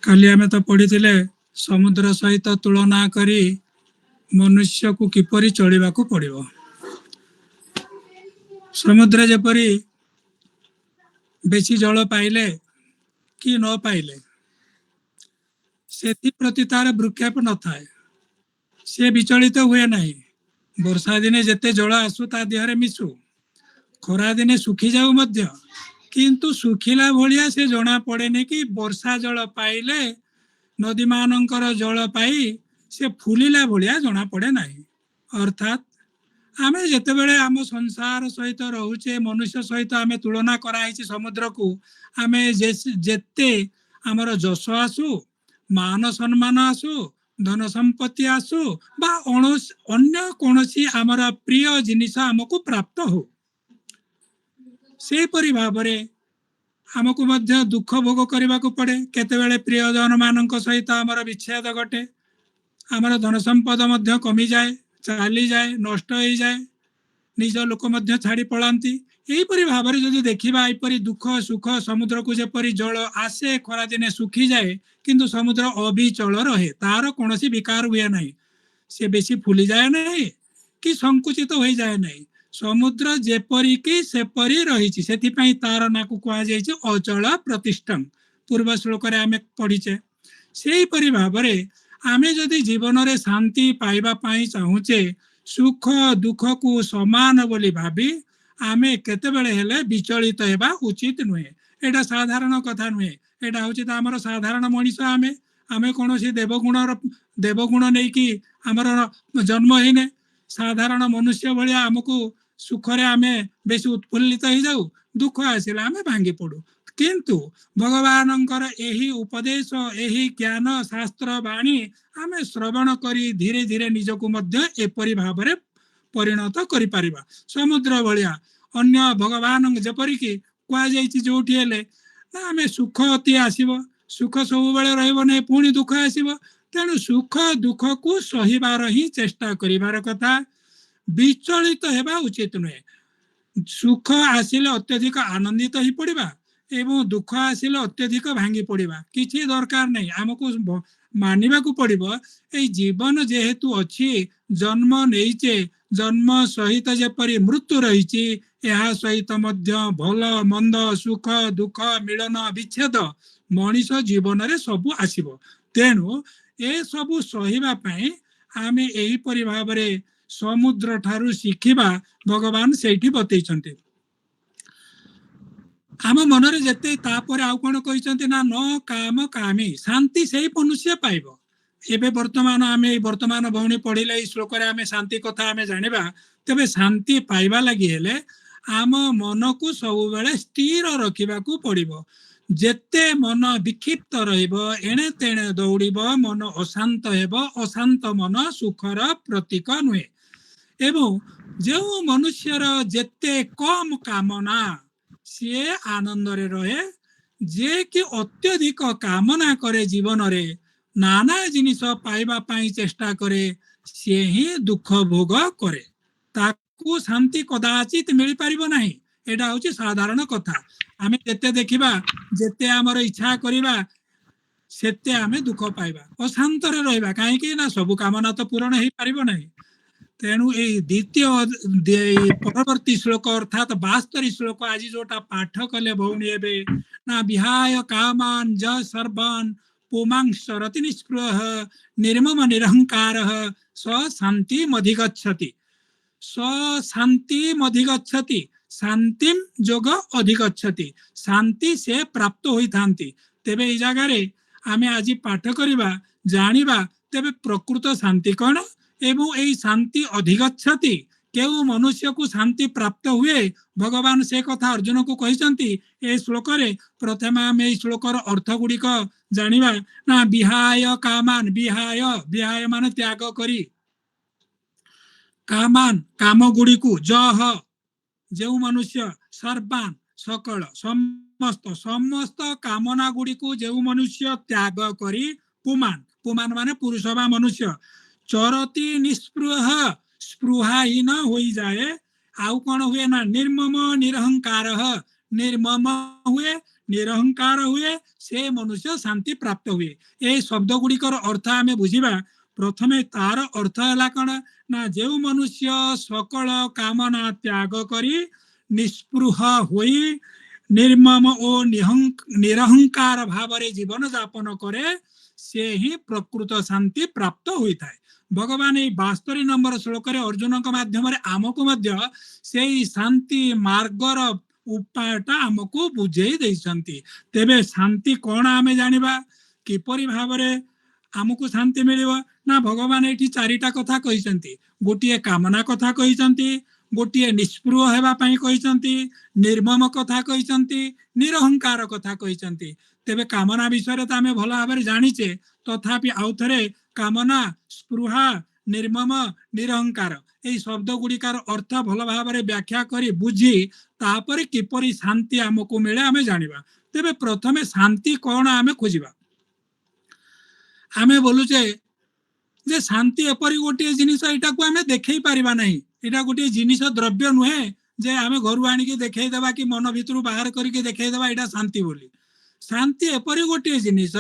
काली आमे तो पढ़ी समुद्र सहित तुलना करी मनुष्य को किपरि चलिबा को पड़िबो। समुद्र जेपरी बेसी जल पाइले कि न पाइले सेति प्रति तार भ्रूक्षेप न थाए, से विचलित हुए नहीं। वर्षा दिने जेते जल आसु ता देहरे मिसु, खरा दिने सुखी जाऊ मध्य, किंतु सुखिला भलिया से जना पड़ेनी कि वर्षा जल पाइले नदी मानकर जल पाई से फुलिला भलिया जना पड़े नहीं। अर्थात आमे जेते बेले आम संसार सहित रहुचे, मनुष्य सहित आमे तुलना कराई समुद्र को, आमे जेते आमर जश आसु, मान सम्मान आसु, धन संपत्ति आसु बा अन्य कोनोसी आमर प्रिय जिनिस आमको प्राप्त हो, से परि भाबरे आमको मध्य दुख भोग करने को पड़े। केतेबेले प्रियजन मानक सहित आमर विच्छेद घटे, आमर धन संपद मध्य कमी जाए, चली जाए, नष्ट हो जाए, निज लोक मध्य छाड़ी पलांती। यहीपरि भाव जदि देखा यहीपरि दुख सुख समुद्र को जेपरि जल आसे खरा दिने सुखी जाए किंतु समुद्र अविचल रहे, तार कौन विकार हुए नहीं, से बेसी फुली जाए नहीं कि संकुचित हो जाए नहीं। समुद्र जेपरि कि सेपरि रही, से तार ना को कह अचल प्रतिष्ठं, पूर्व श्लोक आमे पढ़ीचे। से परि भाव आमे जदि जीवन रे शांति पाइबा पाई चाहूचे, सुख दुख को समान बोली भाभी आमे केतेबेले हेले विचलित हेबा उचित नुहे। एटा साधारण कथा नुहे, एटा होची आमर साधारण मनीष। आमे आमे कोनोसी देवगुण नहीं कि आमर जन्म हिने, साधारण मनुष्य भलिया आमको सुखरे आमे बेसी उत्फुल्लित हो जाऊ, दुख आसिला आमे भांगी पड़ू। किंतु भगवानंकर एही उपदेश, एही ज्ञान शास्त्र बाणी आमे श्रवण करी धीरे धीरे निजको मध्य एपरि भावरे परिणत करि परिबा। समुद्र भलिया अन्य भगवान जेपरि कि कह जाइछि जोठी हेले ना आमे सुख अति आसीबो, सुख सब बेले रहइबो नै, पुणी दुख आसीबो। तेणु सुख दुख को सहिबार ही चेष्टा करिबार कथा, विचलित हेबा उचित नुहे। सुख आसिले अत्यधिक आनंदित ही पड़िबा एवं दुख आसिले अत्यधिक भांगी पड़िबा किछि दरकार नहीं। आमको मानिबा को पड़िबो ए जीवन जेहेतु अछि, जन्म नैचे, जन्म सहित जेपरि मृत्यु रहिछि, एहा सहित मध्य भल मंद सुख दुख मिलन विच्छेद मनीष जीवन रे सबु आसीबो। तेणु ए सबु सहिबा पई आमे एही परि भाबरे समुद्र ठारू शिखिबा भगवान सेठी बतैछन्ते। आम मनरे जेते तापरे आउ कोन कहिसन्ते ना न काम कामी, शांति सेही मनुष्य पाइबो। एबे वर्तमान आमे वर्तमान भौणी पढ़िले ई श्लोक रे आमे शांति कथा आमे जानिबा, तबे शांति पाइबा लागि हेले आम मन को सब बेले स्थिर रखिबा को पड़िबो। जेते मन विक्षिप्त रहिबो, एणे तेणे दौड़िबो, मन अशांत हेबो, अशांत मन सुखर प्रतीक नुहे। एवं जो मनुष्यर जेते कम कामना सी आनंद रे रहे, जे कि अत्यधिक कामना करे जीवन रे नाना जिनिस पाइबा पाई चेष्टा करे, सी ही दुख भोग करे, ताकू शांति कदाचित मिल पारिबो नहीं। एटा होची साधारण कथा। आमे जेते देखिबा, जेते हमर इच्छा करिबा, सेते आमे दुख पाइबा, अशांत रे रहइबा, काहे कि ना सब कामना तो पूर्ण ही पारिबो नहीं। तेणु द्वितीय परवर्ती श्लोक अर्थात 72 श्लोक आज जोटा पाठ कले भौणी एबे ना विहाय कामान ज सर्वान पुमांश्च रति निस्पृह निर्मम निरहंकारः स शांतिम अधिगच्छति, स शांतिम अधिगच्छति, शांतिम जोग अधिगच्छति, शांति से प्राप्त होई थांती। तेबे ई जगह रे आमे आज पाठ करिबा जानिबा तेबे प्रकृत शांति कोन एवं यही शांति अधिगच्छति, केउ मनुष्य को शांति प्राप्त हुए, भगवान से कथा अर्जुन को कहिसंती। ए श्लोक रे प्रथम आमे ए श्लोकर अर्थ गुड़िक जानिबा ना विहाय कामान, विहाय विहाय माने त्याग करी, कामान काम गुड़िकु, जह जो मनुष्य, सर्वान सकल समस्त समस्त कामना गुड़िकु जो मनुष्य त्याग करी, पुमान पुमान माने पुरुष बा मनुष्य, चरती निस्पृह स्पृहाहीन हो जाए, आउ कौन हुए ना निर्मम निरहंकार, निर्मम हुए निरहंकार हुए से मनुष्य शांति प्राप्त हुए। ए शब्द गुड़िकर अर्थ आमे बुझिबा। प्रथमे तार अर्थ है कौन ना जो मनुष्य सकल कामना त्याग करी निस्पृह होई निर्मम और निरहंकार भाव जीवन यापन करे से ही प्रकृत शांति प्राप्त होता है। भगवान ये 72 नंबर श्लोक अर्जुन माध्यम आमको से शांति मार्गर उपायटा आमको बुझे देइछंती। तेबे शांति कौन आमे जानिबा किपरि भावरे आमको शांति मिलिबो ना भगवान एठी चारिटा कथा कहिसंती। गोटिए कामना कथा कहिसंती, गोटिए निष्पृह हेबा पई कहिसंती, निर्मम कथा कहिसंती, निरहंकार कथा कहिसंती। तेबे कामना विषय तो आमे भल भाव जानिचे तथापि आउ थरे कामना स्पृहा निर्मम निरहंकार এই শব্দ গুড়িকার অর্থ ভাল ভাবে ব্যাখ্যা করে বুঝি তারপরে কিপরি শান্তি আমকু মিলে আমি জানিবা। তেবে প্রথমে শান্তি কোন আমি খুঁজিবা। আমি বলুছে যে শান্তি এপরি গোটিয়ে জিনিস এটাকে আমি দেখেই পারিবা নাই। এটা গোটিয়ে জিনিস দ্রব্য নুহে যে আমি ঘরু আনিকি দেখেই দেবা কি মন ভিতরু বাহার করিকি দেখেই দেবা এটা শান্তি বলি। শান্তি এপরি গোটিয়ে জিনিস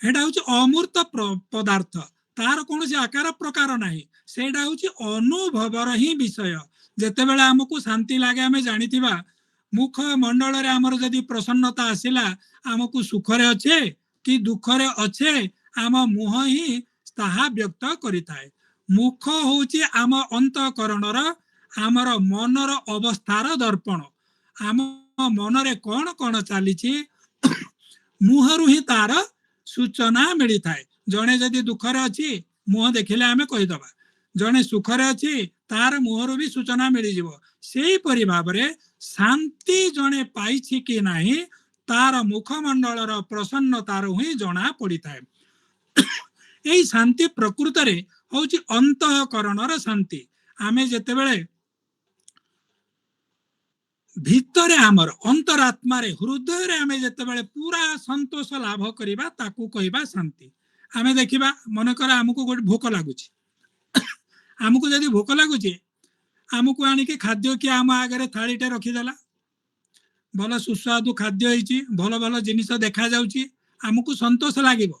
এটা হচ্ছে অমূর্ত পদার্থ, তার কৌশি আকার প্রকার নাই, সেটা হচ্ছে অনুভবর হি বিষয়। যেতেবেলে আমকু শান্তি লাগে আমি জানিথিবা মুখ মন্ডଳରେ ଆମର ଯଦି ପ୍ରସନ୍ନତା ଆସିଲା ଆମକୁ ସୁଖରେ ଅଛେ କି ଦୁଃଖରେ ଅଛେ ଆମ ମୁହଁ ହିଁ ତାହା ବ୍ୟକ୍ତ କରିଥାଏ। ମୁଖ ହଉଛି ଆମ ଅନ୍ତଃକରଣର ଆମର ମନର ଅବସ୍ଥାର ଦର୍ପଣ। ଆମ ମନରେ କଣ କଣ ଚାଲିଛି ମୁହଁରୁ ହିଁ ତାର सूचना मिली थाए। जड़े जदि दुखरे अच्छी मुह देखिले आमे कहीदबा, जड़े सुखरे अच्छी तार मुहर भी सूचना मिली जीवो। सेही परि भाबरे शांति जड़े पाइछि कि नाही तार मुखमंडलर प्रसन्नतार ही जना पड़ी थाए। यही शांति प्रकृत रे होछि अंतःकरणर शांति। आमे जेतेबेले भितरे आमर अंतरात्मा रे हृदय रे आमे जेतेबेले पूरा संतोष लाभ करिबा ताकू कहिबा शांति। आमे देखिबा मन कर आमको गोटे भोक लागुची, आमको जदि भोक लागुची आमको आनिके खाद्य कि आम आगे थालीटे रखिदेला, भल सुस्वादु खाद्य होइची, भल भल जिनिस देखा जाउची, आमको संतोष लागिबो।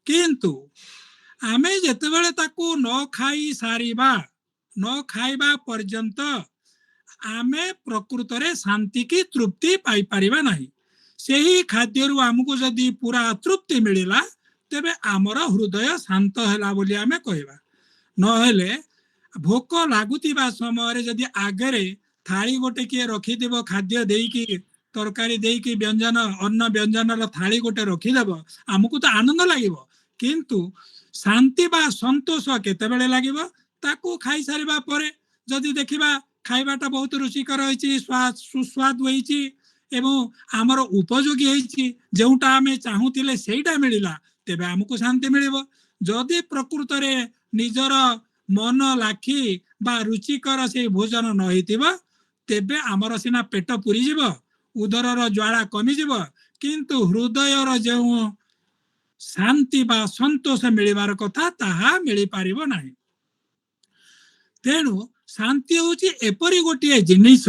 किंतु आमे जेतेबेले ताकू न खाई सारिबा, न खाइबा पर्यंत आमे प्रकृत रे शांति की तृप्ति पाई पारिबा नहीं। सेही खाद्य रु आमको जदि पूरा तृप्ति मिलिला तेबे आमर हृदय शांत हैला बोली आमे कहबा। नहेले भोक लागुतिबा समय जदि आगे थाली गोटे किए रखिदेव खाद्य देकी तरकारी देकी व्यंजन अन्न व्यंजन थाली गोटे रखिदेव आमको तो आनंद लागिबो। किंतु शांति बा संतोष केतेबेले लागिबो ताकू खाई सारिबा परे जदि देखिबा खाइबाटा बहुत रुचिकर होइची, सुस्वाद होइची एवं आमर उपयोगी होइची, जेउटा आमे चाहुतिले सेइटा मिलिला तेबे आमको शांति मिलिबो। जदि प्रकृत रे निजर मन लाखी बा रुचिकर से भोजन न होइतिबो तेबे आमर सिना पेट पुरी जिवो, उदरर ज्वाला कमी जिवो, किंतु हृदयर जो शांति बा संतोष मिलिबार कथा ताहा मिली पारिबो नाही। तेणु शांति होची एपरी गोटे जिनिस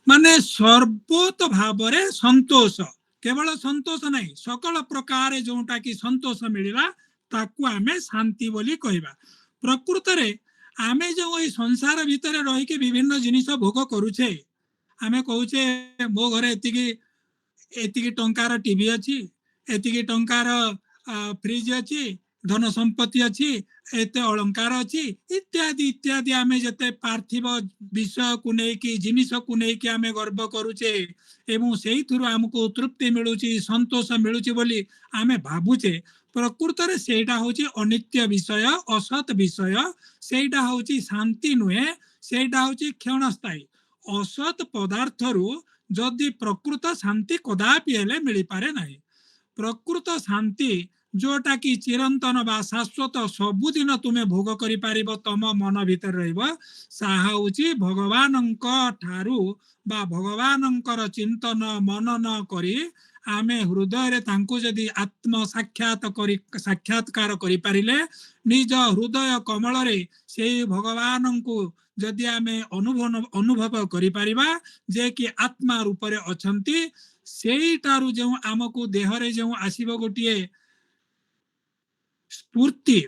माने सर्वत भावरे संतोष, केवल संतोष नहीं सकल प्रकार जोटा कि संतोष मिलिला ताकू आमे शांति बोली कहबा। प्रकृत रे आमे जो ई संसार भीतर रही के विभिन्न जिनिस भोग करूछे, आमे कहूचे मो घरे एतिकी टंकार टीवी अछि, एतिकी टंकार फ्रिज अछि, धन संपत्ति अच्छी, एते अलंकार अच्छी इत्यादि इत्यादि आमे जते पार्थिव विषय को लेकिन जिनिस को लेकिन आमे गर्व करूचे एवं से आमको तृप्ति मिलूची संतोष मिलूची बोली आमे भावुचे। प्रकृत रे सेटा होची अनित्य विषय, असत विषय, सेटा होची शांति नुहे, सेटा होची क्षणस्थायी। असत पदार्थ रु जदि प्रकृत शांति कदापि हेले मिली पारे नहीं। प्रकृत शांति जोटा कि चिरंतन बा शाश्वत सबुदिन तुम्हें भोग करि पारिबो तम मन भीतर रहिबो साहा होची भगवानंक ठारू बा भगवानंकर चिंतन मनन करी आमे हृदय रे तांको जदि आत्म साक्षात्कार करि पारिले निज हृदय कमल रे से भगवानंको जदि आमे अनुभव करि पारिबा जे कि आत्मा रूप रे अछंती ସେଇଟାରୁ ଯେଉଁ ଆମକୁ ଦେହରେ ଯେଉଁ ଆସିବ ଗୋଟିଏ ସ୍ଫूर्ति,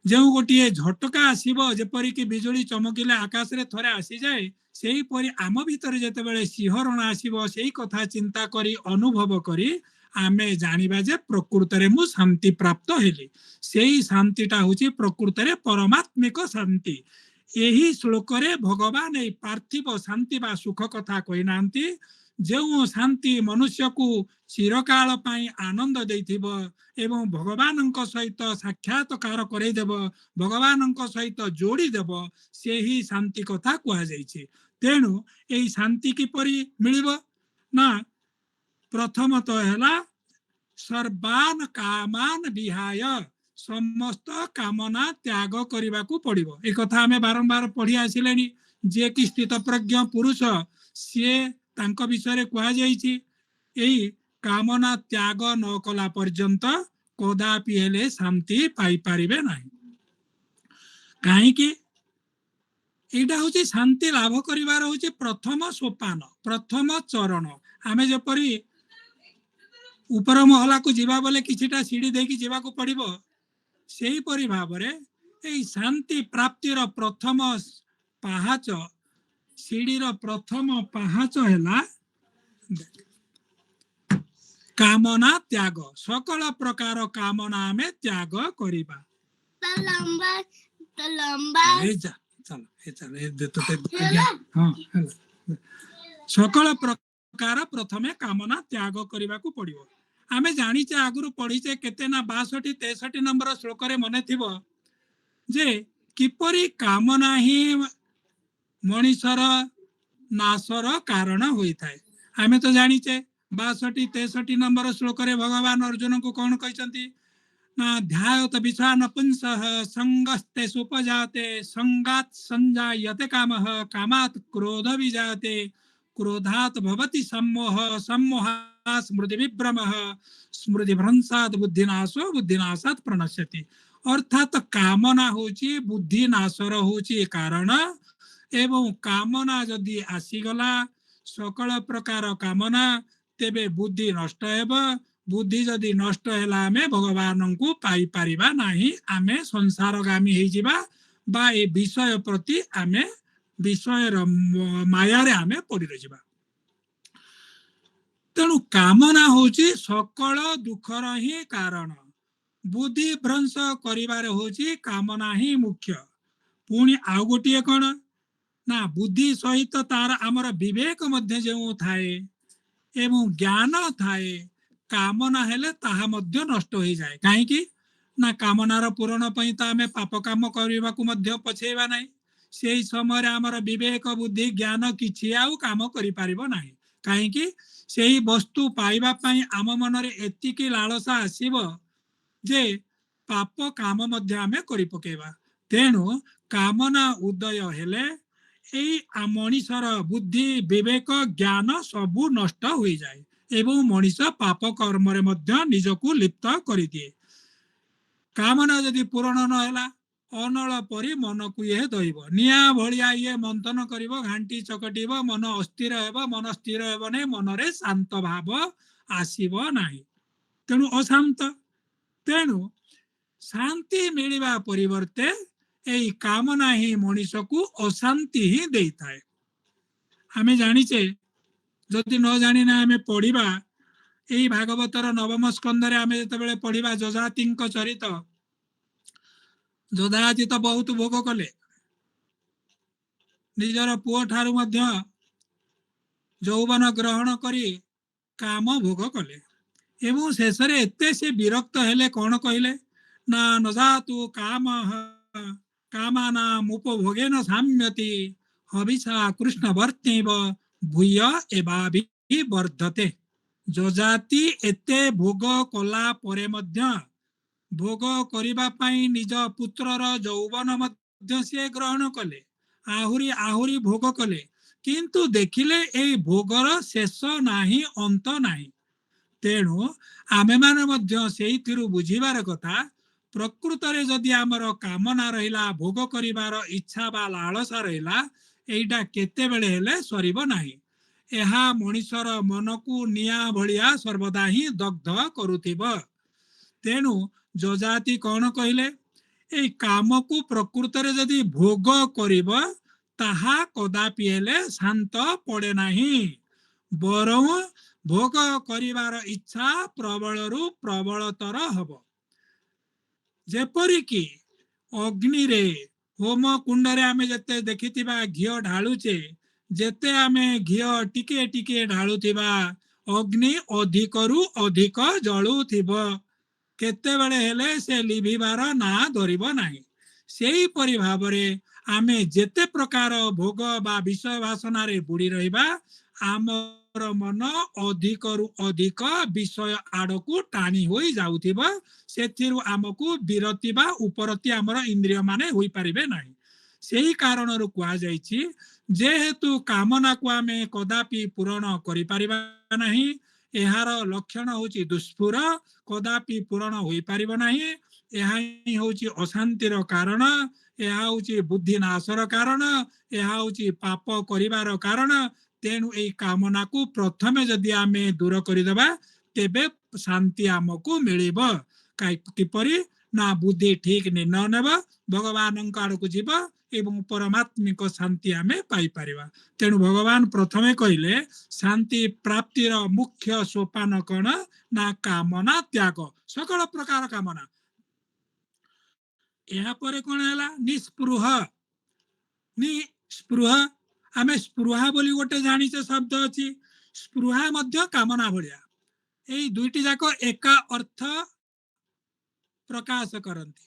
ଯେଉଁ ଗୋଟିଏ ଝଟକା ଆସିବ, ଯେପରିକି ବିଜୁଳି ଚମକିଲେ ଆକାଶରେ ଥରେ ଆସିଯାଏ, ସେହିପରି ଆମ ଭିତରେ ଯେତେବେଳେ ଶିହରଣ ଆସିବ, ସେଇ କଥା ଚିନ୍ତା କରି ଅନୁଭବ କରି ଆମେ ଜାଣିବା ଯେ ପ୍ରକୃତରେ ମୁଁ ଶାନ୍ତି ପ୍ରାପ୍ତ ହେଲି। ସେଇ ଶାନ୍ତିଟା ହେଉଛି ପ୍ରକୃତରେ ପରମାତ୍ମିକ ଶାନ୍ତି। ଏହି ଶ୍ଲୋକରେ ଭଗବାନ ଏଇ ପାର୍ଥିବ ଶାନ୍ତି ବା ସୁଖ କଥା କହିନାହାନ୍ତି। ଯେଉଁ ଶାନ୍ତି ମନୁଷ୍ୟକୁ ଚିରକାଳ ପାଇଁ ଆନନ୍ଦ ଦେଇଥିବ ଏବଂ ଭଗବାନଙ୍କ ସହିତ ସାକ୍ଷାତକାର କରେଇଦେବ, ଭଗବାନଙ୍କ ସହିତ ଯୋଡ଼ିଦେବ, ସେହି ଶାନ୍ତି କଥା କୁହାଯାଇଛି। ତେଣୁ ଏହି ଶାନ୍ତି କିପରି ମିଳିବ ନା, ପ୍ରଥମତଃ ହେଲା ସର୍ବାନ କାମାନ ବିହାୟ, ସମସ୍ତ କାମନା ତ୍ୟାଗ କରିବାକୁ ପଡ଼ିବ। ଏ କଥା ଆମେ ବାରମ୍ବାର ପଢି ଆସିଲେଣି। ଯିଏକି ସ୍ଥିତପ୍ରଜ୍ଞ ପୁରୁଷ, ସିଏ ତାଙ୍କ ବିଷୟରେ କୁହାଯାଇଛି ଏଇ କାମନା ତ୍ୟାଗ ନ କଲା ପର୍ଯ୍ୟନ୍ତ କଦାପି ହେଲେ ଶାନ୍ତି ପାଇପାରିବେ ନାହିଁ। କାହିଁକି? এইটা হচ্ছে ଶାନ୍ତି ଲାଭ କରିବାର ହଉଛି ପ୍ରଥମ ସୋପାନ, ପ୍ରଥମ ଚରଣ। ଆମେ ଯେପରି ଉପର ମହଲାକୁ ଯିବା ବୋଲେ କିଛିଟା ସିଢି ଦେଇକି ଯିବାକୁ ପଡିବ, ସେହିପରି ଭାବରେ ଏଇ ଶାନ୍ତି ପ୍ରାପ୍ତିର ପ୍ରଥମ ପାହାଚ, ସିଢିର ପ୍ରଥମ ପାହାଚ ହେଲା କାମନା ତ୍ୟାଗ। ସକଳ ପ୍ରକାର କାମନା ଆମେ ତ୍ୟାଗ କରିବା। ସକଳ ପ୍ରକାର ପ୍ରଥମେ କାମନା ତ୍ୟାଗ କରିବାକୁ ପଡିବ। ଆମେ ଜାଣିଛେ, ଆଗରୁ ପଢିଛେ କେତେ ନା 62-63 ନମ୍ବର ଶ୍ଲୋକରେ ମନେ ଥିବ ଯେ କିପରି କାମନା ହିଁ ମଣିଷର ନାଶର କାରଣ ହୋଇଥାଏ। ଆମେ ତ ଜାଣିଛେ 62-63 ନମ୍ବର ଶ୍ଲୋକରେ ଭଗବାନ ଅର୍ଜୁନଙ୍କୁ କଣ କହିଛନ୍ତି ନା, ଧ୍ୟାୟତ ବିଷାନ ପୁଂସଃ ସଙ୍ଗସ୍ତେ ସୁପଜାତେ ସଙ୍ଗାତ୍ ସଞ୍ଜାୟତେ କାମଃ କାମାତ୍ କ୍ରୋଧ ବିଜାତେ क्रोधात भवति सम्मोह सम्मोहात् स्मृति विभ्रमः स्मृति भ्रंशात् बुद्धिनाशो बुद्धिनाशात् प्रणश्यति। अर्थात कामना होची बुद्धिनाशर होची कारण, एवं कामना जदि आसीगला सकल प्रकार कामना, तेबे बुद्धि नष्ट हेब। बुद्धि जदि नष्ट हैला आमे भगवान को पाई परिबा नाही, आमे संसारगामी हो जिबा बा ए विषय प्रति आमे विषय मायारे आमे पड़ी रहिबा। तेणु कामना होची सकल दुखर ही कारण। बुद्धि भ्रंश करिबार होची कामना ही मुख्य। पुणी आउ गोटिए कौन ना, बुद्धि सहित तार आमर विवेक मध्य जो थाए एवं ज्ञान थाए, कामना हेले ताहा मध्य नष्ट हो जाए। काहेकि ना, कामनार पूरण पई त आमे पाप काम करबाकू मध्य पछेइबा नाही। सेही समय आमर विवेक बुद्धि ज्ञान किछि आउ काम करि पारिबो नाही। काहेकि सेही वस्तु पाइबा पई आम मनरे एतिकी लालसा आसीबो जे पाप काम मध्य आमे करि पकेइबा। तेणु कामना उदय हेले एई मनिषर बुद्धि विवेक ज्ञान सबू नष्ट हो जाए एवं मनिष पाप कर्म रे मध्य निजको लिप्त करि दिए। कामना जदि पूरण न हैला, अनल परी मन को ये दैव निया भलिया ये मंथन करिवो, घांटी चकटिवो, मन अस्थिर हेबो। मन स्थिर हेबो नै, मनरे शांत भाव आसीबो नाही। तेणु अशांत, तेणु शांति मिलिबा परिवर्ते एई कामना ही मनीष को अशांति ही देई थाए। आमे जानिचे, जदि न जानि ना आमे पढ़िबा एई भागवतर 9म स्कंदरे आमे जेतेबेले पढ़िबा जजातिଙ୍କ चरित, जजाति तो बहुत भोग कले, निजर पुओ ठारू मध्य यौवन ग्रहण करी काम भोग कले एवं शेषरे एते से विरक्त हेले। कौन कहले ना, न जातु काम कामानाम उपभोगेन साम्यति हविषा कृष्ण वर्तेव भूय एवाभि वर्धते। जजाति एते भोग कला परे मध्य भोग करिबा पई निज पुत्रर यौवन मध्य से ग्रहण कले, आहुरी आहुरी भोग कले, किंतु देखिले ए भोगर शेष नाही, अंत नाही। तेणु आमे माने मध्य सेही थिरु बुझिबार कथा, प्रकृत रे जदि आमर कामना रहिला, भोग करिबार इच्छा बा लालसा रहिला, एइटा केते बेले हेले सरिबो नाही। ଏହା ମଣିଷର ମନକୁ ନିଆଁ ଭଳିଆ ସର୍ବଦା ହିଁ ଦଗ୍ଧ କରୁଥିବ। ତେଣୁ ଯଜାତି କଣ କହିଲେ, ଏଇ କାମକୁ ପ୍ରକୃତରେ ଯଦି ଭୋଗ କରିବ ତାହା କଦାପି ହେଲେ ଶାନ୍ତ ପଡେ ନାହିଁ, ବରଂ ଭୋଗ କରିବାର ଇଚ୍ଛା ପ୍ରବଳରୁ ପ୍ରବଳତର ହବ। ଯେପରିକି ଅଗ୍ନିରେ ହୋମ କୁଣ୍ଡରେ ଆମେ ଯେତେ ଦେଖିଥିବା ଘିଅ ଢାଳୁଛେ, ଯେତେ ଆମେ ଘିଅ ଟିକେ ଟିକେ ଢାଳୁଥିବା ଅଗ୍ନି ଅଧିକରୁ ଅଧିକ ଜଳୁଥିବ, କେତେବେଳେ ହେଲେ ସେ ଲିଭିବାର ନା ଧରିବ ନାହିଁ। ସେହିପରି ଭାବରେ ଆମେ ଯେତେ ପ୍ରକାର ଭୋଗ ବା ବିଷୟ ବାସନାରେ ବୁଡ଼ି ରହିବା, ଆମର ମନ ଅଧିକରୁ ଅଧିକ ବିଷୟ ଆଡକୁ ଟାଣି ହୋଇ ଯାଉଥିବ, ସେଥିରୁ ଆମକୁ ବିରତି ବା ଉପରତି ଆମର ଇନ୍ଦ୍ରିୟ ମାନେ ହୋଇପାରିବେ ନାହିଁ। ସେହି କାରଣରୁ କୁହାଯାଇଛି, ଯେହେତୁ କାମନାକୁ ଆମେ କଦାପି ପୂରଣ କରିପାରିବା ନାହିଁ, ଏହାର ଲକ୍ଷଣ ହେଉଛି ଦୁଷ୍ପୁର, କଦାପି ପୂରଣ ହୋଇପାରିବ ନାହିଁ। ଏହା ହିଁ ହେଉଛି ଅଶାନ୍ତିର କାରଣ, ଏହା ହେଉଛି ବୁଦ୍ଧି ନାଶର କାରଣ, ଏହା ହେଉଛି ପାପ କରିବାର କାରଣ। ତେଣୁ ଏଇ କାମନାକୁ ପ୍ରଥମେ ଯଦି ଆମେ ଦୂର କରିଦେବା, ତେବେ ଶାନ୍ତି ଆମକୁ ମିଳିବ। କିପରି ନା ବୁଦ୍ଧି ଠିକ ନିର୍ଣ୍ଣୟ ନେବ, ଭଗବାନଙ୍କ ଆଡକୁ ଯିବ ଏବଂ ପରମାତ୍ମିକ ଶାନ୍ତି ଆମେ ପାଇପାରିବା। ତେଣୁ ଭଗବାନ ପ୍ରଥମେ କହିଲେ ଶାନ୍ତି ପ୍ରାପ୍ତିର ମୁଖ୍ୟ ସୋପାନ କଣ ନା କାମନା ତ୍ୟାଗ, ସକଳ ପ୍ରକାର କାମନା। ଏହାପରେ କଣ ହେଲା, ନିସ୍ପୃହ। ନିସ୍ପୃହ, ଆମେ ସ୍ପୃହା ବୋଲି ଗୋଟେ ଜାଣିଛେ ଶବ୍ଦ ଅଛି, ସ୍ପୃହା ମଧ୍ୟ କାମନା ଭଳିଆ। ଏଇ ଦୁଇଟି ଯାକ ଏକା ଅର୍ଥ ପ୍ରକାଶ କରନ୍ତି।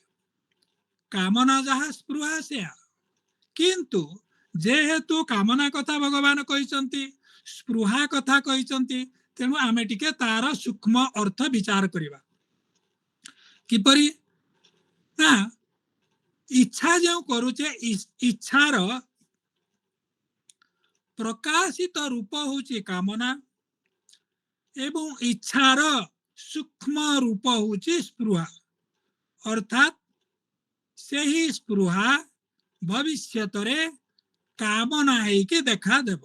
କାମନା ଯାହା ସ୍ପୃହା ସେୟା, କିନ୍ତୁ ଯେହେତୁ କାମନା କଥା ଭଗବାନ କହିଛନ୍ତି, ସ୍ପୃହା କଥା କହିଛନ୍ତି, ତେଣୁ ଆମେ ଟିକେ ତାର ସୂକ୍ଷ୍ମ ଅର୍ଥ ବିଚାର କରିବା। କିପରି ନା ଇଚ୍ଛା ଯେଉଁ କରୁଛେ, ଇଚ୍ଛାର ପ୍ରକାଶିତ ରୂପ ହେଉଛି କାମନା ଏବଂ ଇଚ୍ଛାର ସୂକ୍ଷ୍ମ ରୂପ ହେଉଛି ସ୍ପୃହା। ଅର୍ଥାତ୍ ସେହି ସ୍ପୃହା ଭବିଷ୍ୟତରେ କାମନା ହେଇକି ଦେଖାଦେବ।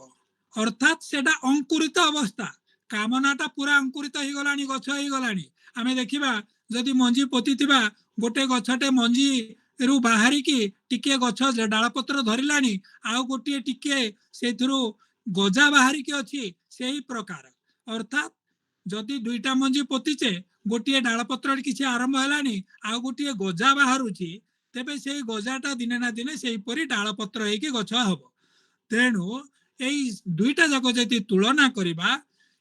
ଅର୍ଥାତ୍ ସେଟା ଅଙ୍କୁରିତ ଅବସ୍ଥା, କାମନାଟା ପୁରା ଅଙ୍କୁରିତ ହେଇଗଲାଣି, ଗଛ ହେଇଗଲାଣି। ଆମେ ଦେଖିବା ଯଦି ମଞ୍ଜି ପୋତିଥିବା, ଗୋଟେ ଗଛଟେ ମଞ୍ଜିରୁ ବାହାରିକି ଟିକେ ଗଛ ଡାଳପତ୍ର ଧରିଲାଣି, ଆଉ ଗୋଟିଏ ଟିକେ ସେଥିରୁ ଗଜା ବାହାରିକି ଅଛି, ସେହି ପ୍ରକାର। ଅର୍ଥାତ୍ ଯଦି ଦୁଇଟା ମଞ୍ଜି ପୋତିଛେ, ଗୋଟିଏ ଡାଳପତ୍ରରେ କିଛି ଆରମ୍ଭ ହେଲାଣି, ଆଉ ଗୋଟିଏ ଗଜା ବାହାରୁଛି, ତେବେ ସେଇ ଗଜାଟା ଦିନେ ନା ଦିନେ ସେହିପରି ଡାଳପତ୍ର ହେଇକି ଗଛ ହବ। ତେଣୁ ଏଇ ଦୁଇଟା ଯାକ ଯଦି ତୁଳନା କରିବା,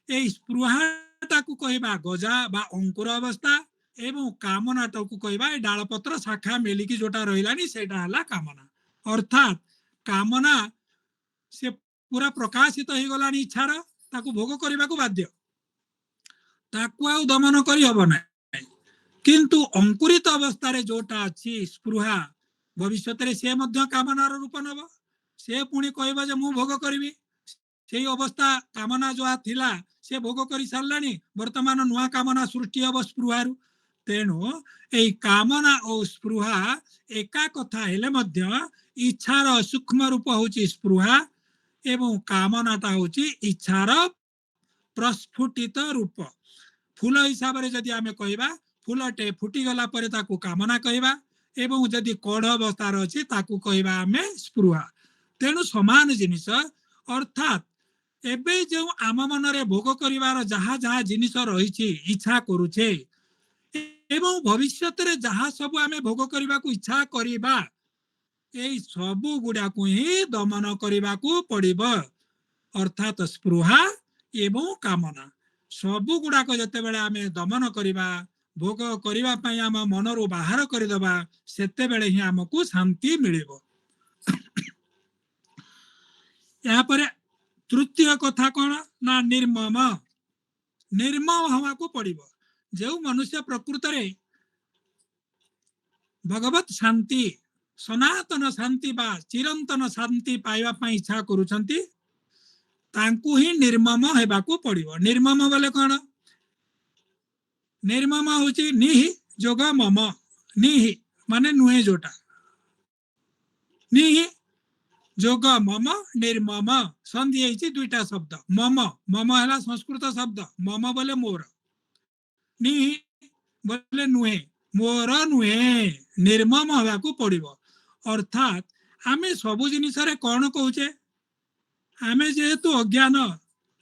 ଏଇ ସ୍ପୃହାଟାକୁ କହିବା ଗଜା ବା ଅଙ୍କୁର ଅବସ୍ଥା ଏବଂ କାମନାଟାକୁ କହିବା ଏଇ ଡାଳପତ୍ର ଶାଖା ମେଲିକି ଯୋଉଟା ରହିଲାଣି, ସେଇଟା ହେଲା କାମନା। ଅର୍ଥାତ୍ କାମନା ସେ ପୁରା ପ୍ରକାଶିତ ହେଇଗଲାଣି ଇଚ୍ଛାର, ତାକୁ ଭୋଗ କରିବାକୁ ବାଧ୍ୟ, ତାକୁ ଆଉ ଦମନ କରି ହବ ନାହିଁ। କିନ୍ତୁ ଅଙ୍କୁରିତ ଅବସ୍ଥାରେ ଯୋଉଟା ଅଛି ସ୍ପୃହା, ଭବିଷ୍ୟତରେ ସେ ମଧ୍ୟ କାମନାର ରୂପ ନେବ। ସେ ପୁଣି କହିବ ଯେ ମୁଁ ଭୋଗ କରିବି। ସେଇ ଅବସ୍ଥା କାମନା ଯାହା ଥିଲା ସେ ଭୋଗ କରି ସାରିଲାଣି, ବର୍ତ୍ତମାନ ନୂଆ କାମନା ସୃଷ୍ଟି ହବ ସ୍ପୃହାରୁ। ତେଣୁ ଏଇ କାମନା ଓ ସ୍ପୃହା ଏକା କଥା ହେଲେ ମଧ୍ୟ ଇଚ୍ଛାର ସୂକ୍ଷ୍ମ ରୂପ ହେଉଛି ସ୍ପୃହା ଏବଂ କାମନାଟା ହେଉଛି ଇଚ୍ଛାର ପ୍ରସ୍ଫୁଟିତ ରୂପ। ଫୁଲ ହିସାବରେ ଯଦି ଆମେ କହିବା, ଫୁଲଟେ ଫୁଟିଗଲା ପରେ ତାକୁ କାମନା କହିବା ଏବଂ ଯଦି କଢ଼ ଅବସ୍ଥାରେ ଅଛି ତାକୁ କହିବା ଆମେ ସ୍ପୃହା। ତେଣୁ ସମାନ ଜିନିଷ। ଅର୍ଥାତ୍ ଏବେ ଯେଉଁ ଆମ ମନରେ ଭୋଗ କରିବାର ଯାହା ଯାହା ଜିନିଷ ରହିଛି, ଇଚ୍ଛା କରୁଛେ, ଏବଂ ଭବିଷ୍ୟତରେ ଯାହା ସବୁ ଆମେ ଭୋଗ କରିବାକୁ ଇଚ୍ଛା କରିବା, ଏଇ ସବୁ ଗୁଡାକୁ ହିଁ ଦମନ କରିବାକୁ ପଡିବ। ଅର୍ଥାତ୍ ସ୍ପୃହା ଏବଂ କାମନା ସବୁ ଗୁଡାକ ଯେତେବେଳେ ଆମେ ଦମନ କରିବା, ଭୋଗ କରିବା ପାଇଁ ଆମ ମନରୁ ବାହାର କରିଦେବା, ସେତେବେଳେ ହିଁ ଆମକୁ ଶାନ୍ତି ମିଳିବ। ଏହାପରେ ତୃତୀୟ କଥା କଣ ନା ନିର୍ମମ। ନିର୍ମମ ହବାକୁ ପଡିବ। ଯେଉଁ ମନୁଷ୍ୟ ପ୍ରକୃତରେ ଭଗବତ ଶାନ୍ତି, ସନାତନ ଶାନ୍ତି ବା ଚିରନ୍ତନ ଶାନ୍ତି ପାଇବା ପାଇଁ ଇଚ୍ଛା କରୁଛନ୍ତି, ତାଙ୍କୁ ହିଁ ନିର୍ମମ ହେବାକୁ ପଡିବ। ନିର୍ମମ ବୋଲେ କଣ? ନିର୍ମମ ହଉଛି ନିହି ଯୋଗ ମମ। ନିହି ମାନେ ନୁହେଁ, ଯୋଉଟା ନିହି जोग मम निर्मम संधि है दुईटा शब्द मम मम है संस्कृत शब्द मम बोले मोर नि बोले नुहे मोर नुहे निर्मम हवा को पड़ो अर्थात आमे सबु जिनिस कौन कौचे आमे जेहेतु अज्ञान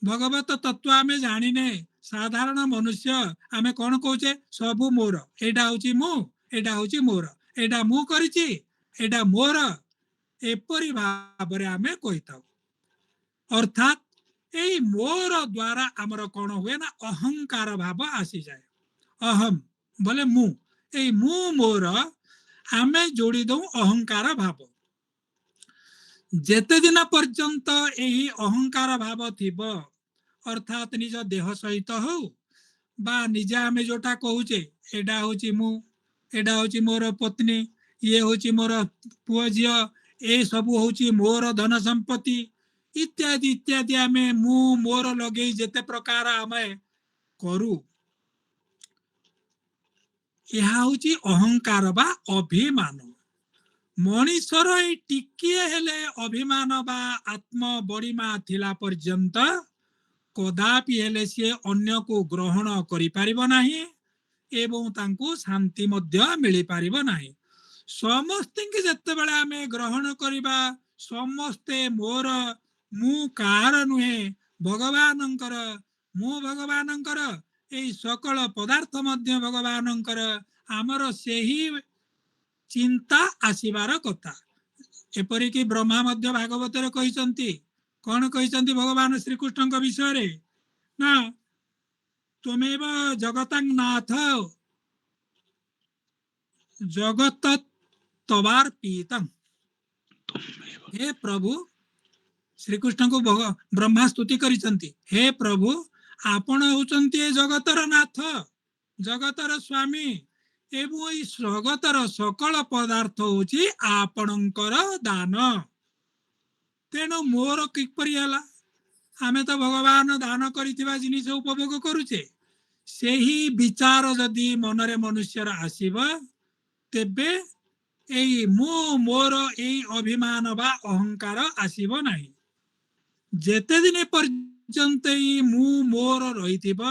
भगवत तत्व आमे जानिने साधारण मनुष्य आमे कौन कौचे सबु मोर एटा होची मु एटा होची मोर एटा मु करिछि एटा मोर एपरी भाव आमे कहिताउ अर्थात यही मोर द्वारा आमर कौन हुए ना अहंकार भाव आसी जाए अहम बोले मु ए मु मोर आमे जोड़ी दऊ अहंकार भाव जेते दिन पर्यंत यही अहंकार भाव थिब अर्थात निज देह सहित हो बा निजे आमे जोटा कहूचे एडा होची मु एडा होची मोर पत्नी ये होची मोर पुओ झियो ए सब होची मोर धन संपत्ति इत्यादि इत्यादि आमे मु मोर लगे जेते प्रकार आमे करू यह होची अहंकार बा अभिमान मनीषर टिकिए हेले अभिमान बा आत्म बड़ीमा थिला पर्यंत कदापि हेले से अन्य को ग्रहण करि परिबो नाही एवं तांको शांति मध्य मिली परिबो नाही समस्त के जत्ते बेले आमे ग्रहण करिबा समस्ते मोर मु कार नुहे भगवानंकर मु भगवानंकर एई सकल पदार्थ मध्य भगवानंकर आमर सेही चिंता आसीबार कथा एपरिकी ब्रह्मा मध्य भागवत कहिसंती कौन कहिसंती भगवान श्री कृष्ण विषय रे ना त्वमेव जगतं नाथ जगत तवार्पितं हे प्रभु श्री कृष्ण को ब्रह्मा स्तुति करिसंती हे प्रभु आपण होचंती जगतर नाथ जगतर स्वामी एवं जगतर सकल पदार्थ होची आपणकर दान तेणु मोर किपरि हला आमे तो भगवान दान करिथिबा जिनिस उपभोग करूचे सेही विचार जदि मनरे मनुष्यर आसीबा तेबे एई मो मोर एई अभिमान बा अहंकार आसीबो नाही जेते दिन पर्यंत मु मोर रहिथिबा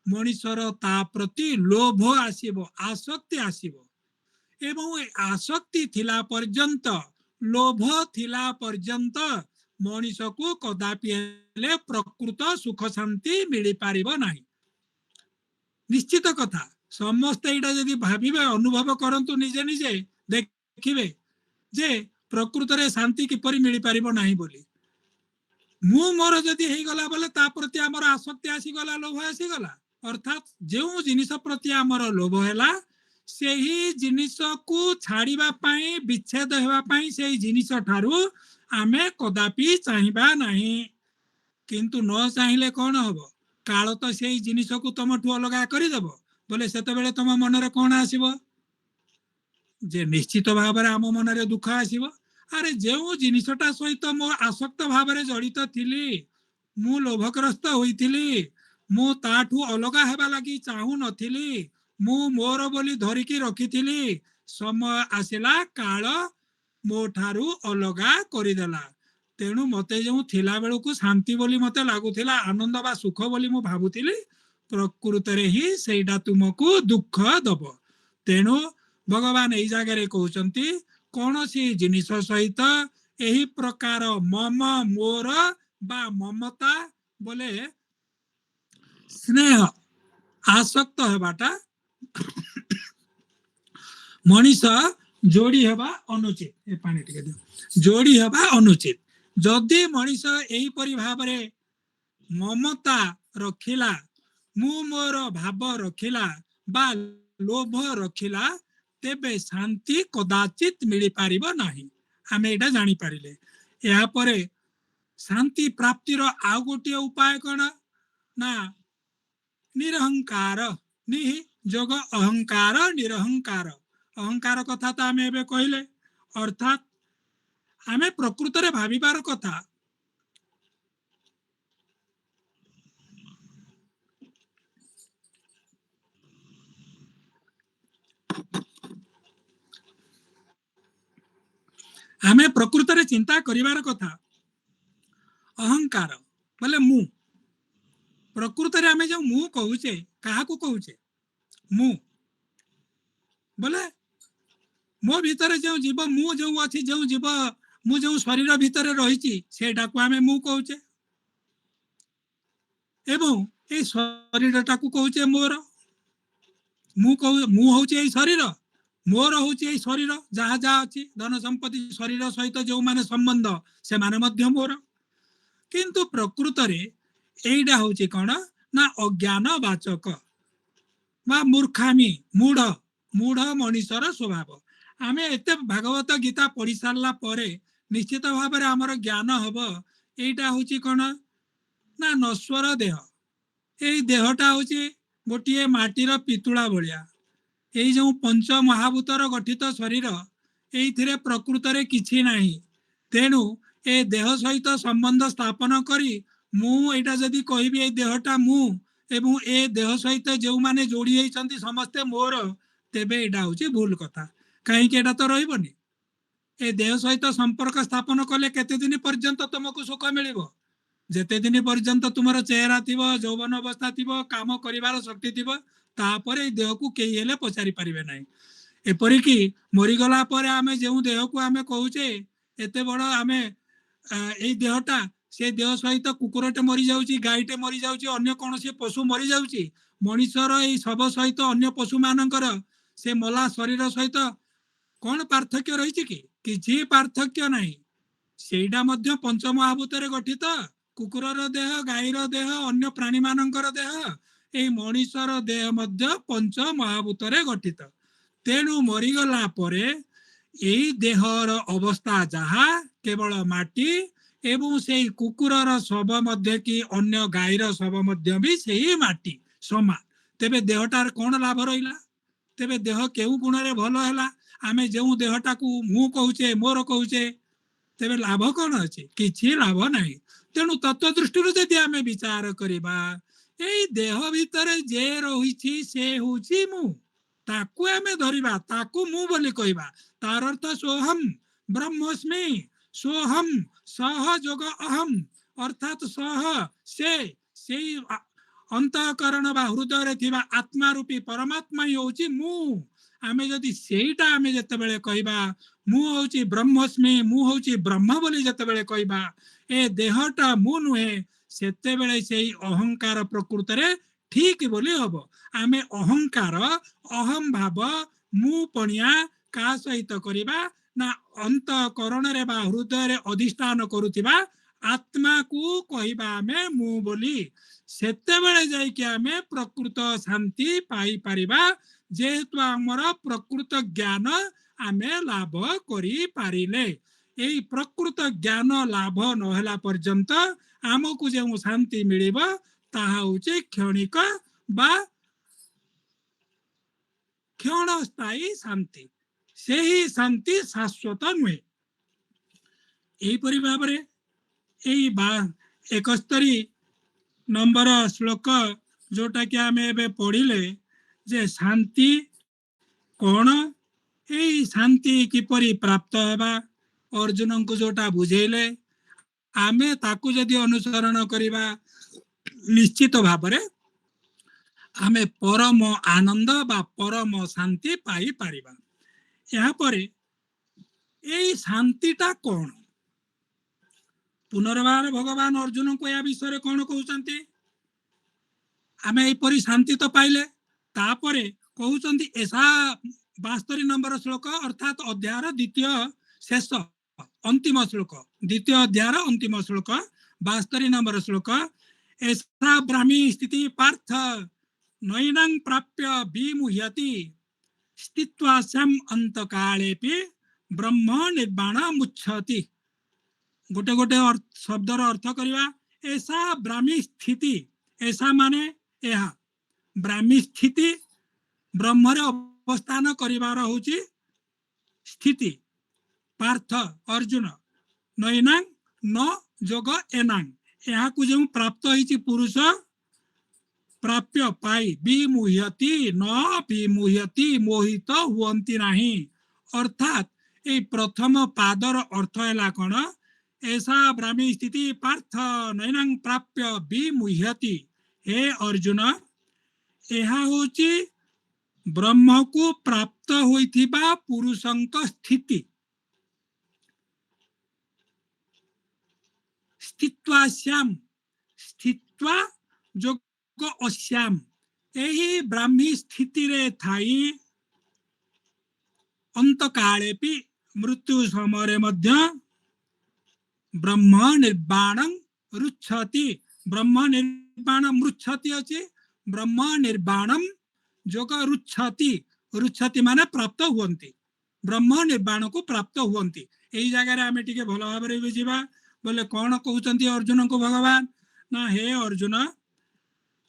मनुष्यर ता प्रति लोभ आसीबो आसक्ति आसीबो एवं आसक्ति थिला पर्यंत लोभ थिला पर्यंत मनीष को कदापि प्रकृत सुख शांति मिली पारिबो नाही निश्चित कथा समस्त एटा जदि भाबिबे अनुभव करंतु निजे निजे देखिबे जे प्रकृत रे शांति किपरि मिली पारिबो नाही बोली मु मोर जदि हेई गला बोले ता प्रति हमर आसक्ति आसी गला लोभ आसी गला अर्थात जो जिनिस प्रति हमर लोभ हैला सेही जिनिस को छाड़िबा पाई विच्छेद हेबा पाई सेही जिनिस ठारू आमे कदापि चाहिबा नाही किंतु न चाहिले कौन हबो काल तो सेही जिनिस को तुमठू अलगा करि देबो बोले सेते बेले तुम मन रे कौन आसीबो जे निश्चित भाव रे आम मन रे दुख आसीबो अरे जो जिनिसटा सहित मो आसक्त भाव रे जड़ित थिली मु लोभग्रस्त होइथिली मु ताठू अलगा हेबा लागि चाहू नथिली मु मोर बोली धरिकी रखिथिली समय आसिला काल मो ठारू अलगा करिदेला तेणु मते जो थिला बेलू को शांति बोली मते लागुथिला आनंद बा सुख बोली मु भाबुथिली प्रकृत रे ही सेटा तुमको दुख दब तेणु भगवान एई जगह रे कहउचंती कौनसी जिनिस सहित यही प्रकार मम मोर बा ममता बोले स्नेह आसक्त हेबाटा मनीष जोड़ी हेबा अनुचित ए पानी टिके दियो जोड़ी हेबा अनुचित जदि मनीष एही परि भाव रे ममता रखिला मु मोर भाव रखिला बा लोभ रखिला तेबे शांति कदाचित मिली पारिबो नाही आमे एटा जानि पारिले या परे शांति प्राप्ति रो आ गोटे उपाय कोन ना निरहंकार निहि जोग अहंकार निरहंकार अहंकार कथा तो आमे एबे कहिले अर्थात आमे प्रकृत रे भाबिबार कथा आमे प्रकृत रे चिंता करिवार कथा अहंकार बोले मु प्रकृत रे आमे जो मु कहूचे कहा को कहूचे मु बोले मो भीतर जो जीव मु जो अच्छी जो जीव मु जो शरीर भीतर रही सेटा को आमे मु कहूचे एवं ए शरीर टाकू कहूचे मोर मु कहू मु होचे ए शरीर मोर होचे ए शरीर जहाँ जहाँ अच्छी धन संपत्ति शरीर सहित जो माने संबंध से माने मध्य मोर किंतु प्रकृत रे एइडा होचे कौन ना अज्ञान वाचक बा मूर्खामी मूढ़ मूढ़ मनीषर स्वभाव आमे एते भागवत गीता पढ़ी सारला परे निश्चित भाव में आमर ज्ञान हम एइटा होची कौन ना नश्वर देह एई देहटा होची गोटे माटीर पितुला भलिया एई जो पंच महाभूतर गठित शरीर एइथिरे प्रकृत रे किछि नाही तेणु ए देह सहित संबंध स्थापन करी मु एटा जदि कहबी ए देहटा मु एवं ए देह सहित जो माने जोड़ी होइछंती समस्ते मोर तेबे एटा होची भूल कथा कहीं के एटा तो रहिबनी ए देह सहित संपर्क स्थापन कले केते दिन पर्यंत तुमको सुख मिलिबो जेते दिन पर्यंत तुमर चेहरा थिबो जौवन अवस्था थिबो काम करिवार शक्ति थिबो तापरे देह को केही हेले पचारि परिबे नाही एपरिकी मरीगला पर आमे जो देह को आमे कहूचे एते बड़ आमे ए देहटा से देह सहित कुकुरटे मरी जाउची गाईटे मरी जाउची अन्य कोनोसी पशु मरी जाउची मनीषर ए सब सहित अन्य पशु मानकर से मला शरीर सहित कौन पार्थक्य रही कि किछि पार्थक्य नाही सेटा मध्य पंच महाभूत गठित कुकुरर देह गाईर देह अन्य प्राणी मानकर देह ए मनीषर देह मध्य पंच महाभूत गठित तेणु मरीगला परे एई देहर अवस्था जहा केवल माटी एवं से कुकुरर शव मध्य कि अन्य गाईर शव मध्य भी सेही माटी समान तेबे देहटार कौन लाभ रहिला तेबे देह केउ गुण रे भल हैला आमे जो देहटा को मु कहूचे मोर कहूचे तेबे लाभ कौन अछि किछि लाभ नाही तेणु तत्व दृष्टि जदि आमे विचार करिबा एई देह भीतर जे रहिछि से होछि मु ताकू आमे धरिबा ताकू मु बोली कहबा तार अर्थ सोहम ब्रह्मस्मि सोहम सह जोग अहम अर्थात सह से अंतःकरण बा हृदय रे थिबा आत्मा रूपी परमात्मा ही होछि मु आमे जदि सेटा आमे जते बेले कहबा मु होछि ब्रह्मस्मि मु होछि ब्रह्म बोली जते बेले कहबा ए देहटा मु नुहे सेते बेले सेही अहंकार प्रकृत रे ठीक बोली हबो आमे अहंकार अहम भाव मु पणिया का सहित करिबा ना अंतःकरण रे बा हृदय रे अधिष्ठान करूथिबा आत्मा को कहबा आमे मु बोली सेते बेले जाई कि आमे प्रकृत शांति पाई परिबा जेहेतु आमर प्रकृत ज्ञान आमे लाभ करी पारिले एई प्रकृत ज्ञान लाभ नहेला पर्यंत आमको जो शांति मिलिबो ताहा होचे क्षणिक बा क्षणस्थायी शांति सेही शांति शाश्वत नुहे एहीपरि भाव रे एई 71 नंबर श्लोक जोटा कि आमे एबे पढ़िले जे शांति कौन यही शांति किपरि प्राप्त हेबा अर्जुन को जोटा बुझेले आमे ताकू जदि अनुसरण करिबा निश्चित भाव रे आमे परम आनंद बा परम शांति पाई पारिबा यहाँ पर यही शांतिटा कौन पुनर्बार भगवान अर्जुन को या विषय कौन कहउचंती आमे एपरि शांति तो पाइले तापरे कहउचंती ऐसा 72 नंबर श्लोक अर्थात अध्याय द्वितीय शेष अंतिम श्लोक द्वितीय अध्याय अंतिम श्लोक 72 नंबर श्लोक ऐसा ब्राह्मी स्थिति पार्थ नैनं प्राप्य विमुह्यति स्थित्वा सम अंतकालेपि ब्रह्म निर्वाण मुच्छति गोटे गोटे शब्दर अर्थ करिवा ऐसा ब्राह्मी स्थिति ऐसा माने यह ब्राह्मी स्थिति ब्रह्म रे अवस्थान करिवार होची स्थिति पार्थ अर्जुन नैनांग न जोग एनांग यहाँ को जो प्राप्त होईची पुरुष प्राप्य पाई विमुह्यति न विमुह्यति मोहित हुअन्ति नाही अर्थात ए प्रथम पादर अर्थ है कौन ऐसा ब्राह्मी स्थिति पार्थ नैनां प्राप्य विमुह्यति हे अर्जुन यह होची ब्रह्म को प्राप्त होइथिबा पुरुषंक स्थिति स्थित्वा श्याम स्थित्वा जोग अश्याम यही ब्राह्मी स्थिति रे थाई अंत काले भी मृत्यु समय मध्य ब्रह्म निर्वाणं रुच्छति ब्रह्म निर्वाण मृच्छति अछि ब्रह्म निर्वाणं जोग रुच्छति रुच्छति माने प्राप्त हुवंती ब्रह्म निर्वाण को प्राप्त हुवंती एई जगह रे आमे टिके भलो भाबरे बुझिबा बोले कोन कहउचंती अर्जुन को भगवान ना हे अर्जुन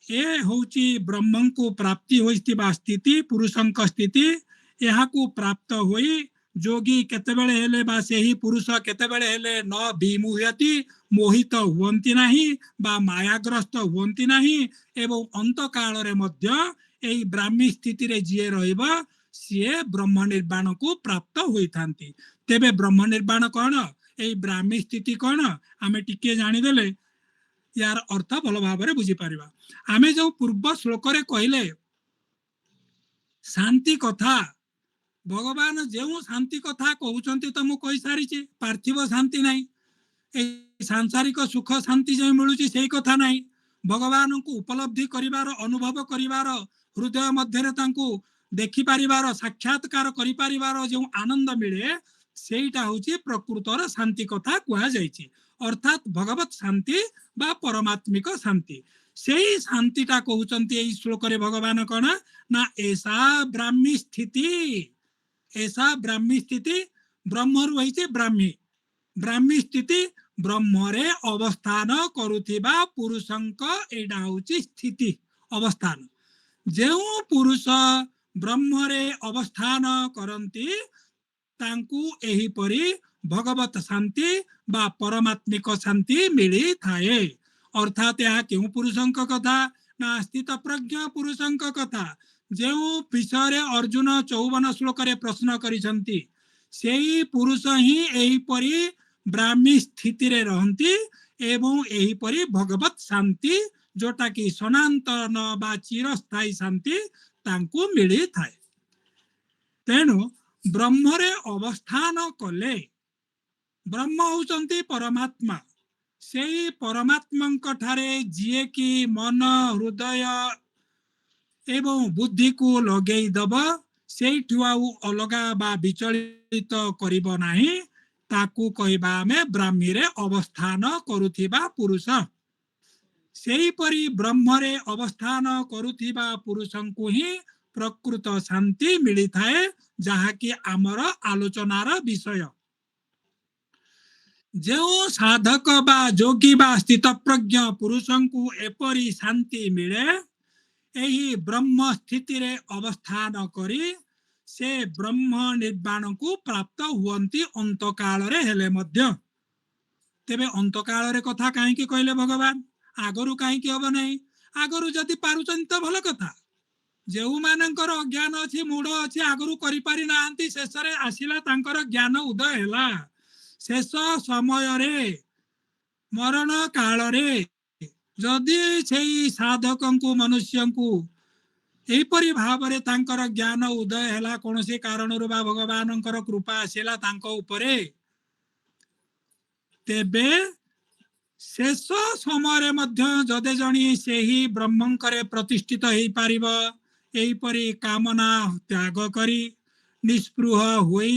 ए होची ब्रह्म को प्राप्ति होइस्तिबा स्थिति पुरुषंक स्थिति यहाँ को प्राप्त होई जोगी केतेबेले हेले बा सेही पुरुष केतेबेले हेले न विमुह्यति मोहित हुवंती नाही बा मायाग्रस्त हुवंती नाही एवं अंत काल रे मध्य एई ब्राह्मी स्थिति रे जिए रहइबा सिए ब्रह्म निर्वाण को प्राप्त होई थांती तेबे ब्रह्म निर्वाण कोन एई ब्राह्मी स्थिति कोन आमे टिके जानि देले यार अर्थ भल भाव रे बुझी पारिबा आमे जो पूर्व श्लोक रे कहिले शांति कथा भगवान जो शांति कथा कहउचंती त मु कहि सारिछि पार्थिव शांति नाही ए सांसारिक सुख शांति जो मिलुछि सेही कथा नाही भगवान को उपलब्धि करिवार अनुभव करिवार हृदय मध्य रे तांको देखि पारिवार साक्षात्कार करि पारिवार जो आनंद मिले सेटा होछि प्रकृतर शांति कथा कुआ जाइछि अर्थात भगवत शांति बा परमात्मिक शांति सेही शांतिटा कहउचंती एई श्लोक रे भगवान कोन ना ऐसा ब्राह्मी स्थिति ऐसा ब्राह्मी स्थिति ब्रह्म रही ब्राह्मी ब्राह्मी स्थिति ब्रह्म रे अवस्थान करुथिबा पुरुषंक एडा होची स्थिति अवस्थान जो पुरुष ब्रह्म रे अवस्थान करंती तांकु एही परी भगवत शांति बा परमात्मिक शांति मिली थाए अर्थात यहाँ क्यों पुरुषंक कथा ना स्थित प्रज्ञ पुरुषंक कथा जो विषय अर्जुन 54 श्लोक रे प्रश्न करिसंती सेही पुरुष ही एही परी ब्राह्मी स्थिति रे रहंती एवं एही परी भगवत शांति जोटा कि सनातन बा चिरस्थायी शांति तांकु मिली थाए तेणु ब्रह्म रे अवस्थान कले ब्रह्म होचंती परमात्मा सेही परमात्मांक ठारे जिए कि मन हृदय एवं बुद्धि को लगेई दब सेठु आउ अलगा बा विचलित करिब नाही ताकू कहबा में ब्राह्मी रे अवस्थान करुथिबा पुरुष सेही परी ब्रह्म रे अवस्थान करुथिबा पुरुषंकु ही प्रकृत शांति मिली थाए जहा कि आमर आलोचनार विषय जो साधक बा जोगी बा स्थित प्रज्ञ पुरुषंकु एपरी शांति मिले एही ब्रह्म स्थिति रे अवस्थान करी से ब्रह्म निर्वाण को प्राप्त हुवंती अंत काल रे हेले मध्य तेबे अंत काल रे कथा काहे कि कहले भगवान आगरु काहे कि होबो नै आगरु जदी पारुचन त भलो कथा जेउ मानकर अज्ञान अछि मूढ़ अछि आगरु करि पारि नांती शेष रे आसिला तांकर ज्ञान उदय हैला शेष समय रे मरण काल रे जदि सेही साधकंकु मनुष्यंकु एपरी भाव रे तांकर ज्ञान उदय हैला कोनोसी कारण रो बा भगवानंकर कृपा आसिला तांको उपरे तेबे शेष समय मध्य जदे जणी सेही ब्रह्मंकरे प्रतिष्ठित हेई पारिबो एही परी कामना त्याग करी निस्पृह होई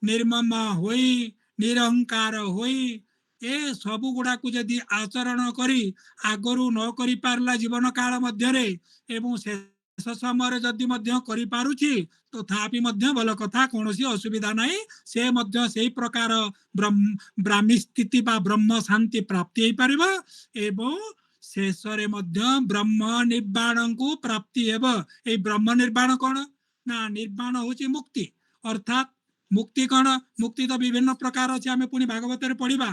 निर्मम होई निरहंकार होई ए सबु गुड़ा को जदि आचरण करी आगरु न करि पारला जीवन काल मध्य रे एवं शेष समय जदि मध्य करि पारुची तो थापि मध्य भल कथा कोनोसी असुविधा नाही से मध्य सेही प्रकार ब्राह्मी स्थिति बा ब्रह्म शांति प्राप्ति हेई पारिबो एवं शेष रे मध्य ब्रह्म निर्वाण को प्राप्ति हेबो ए ब्रह्म निर्वाण कोन ना निर्वाण होची मुक्ति अर्थात मुक्ति कोन मुक्ति तो विभिन्न प्रकार अछि आमे पुनी भागवत रे पढिबा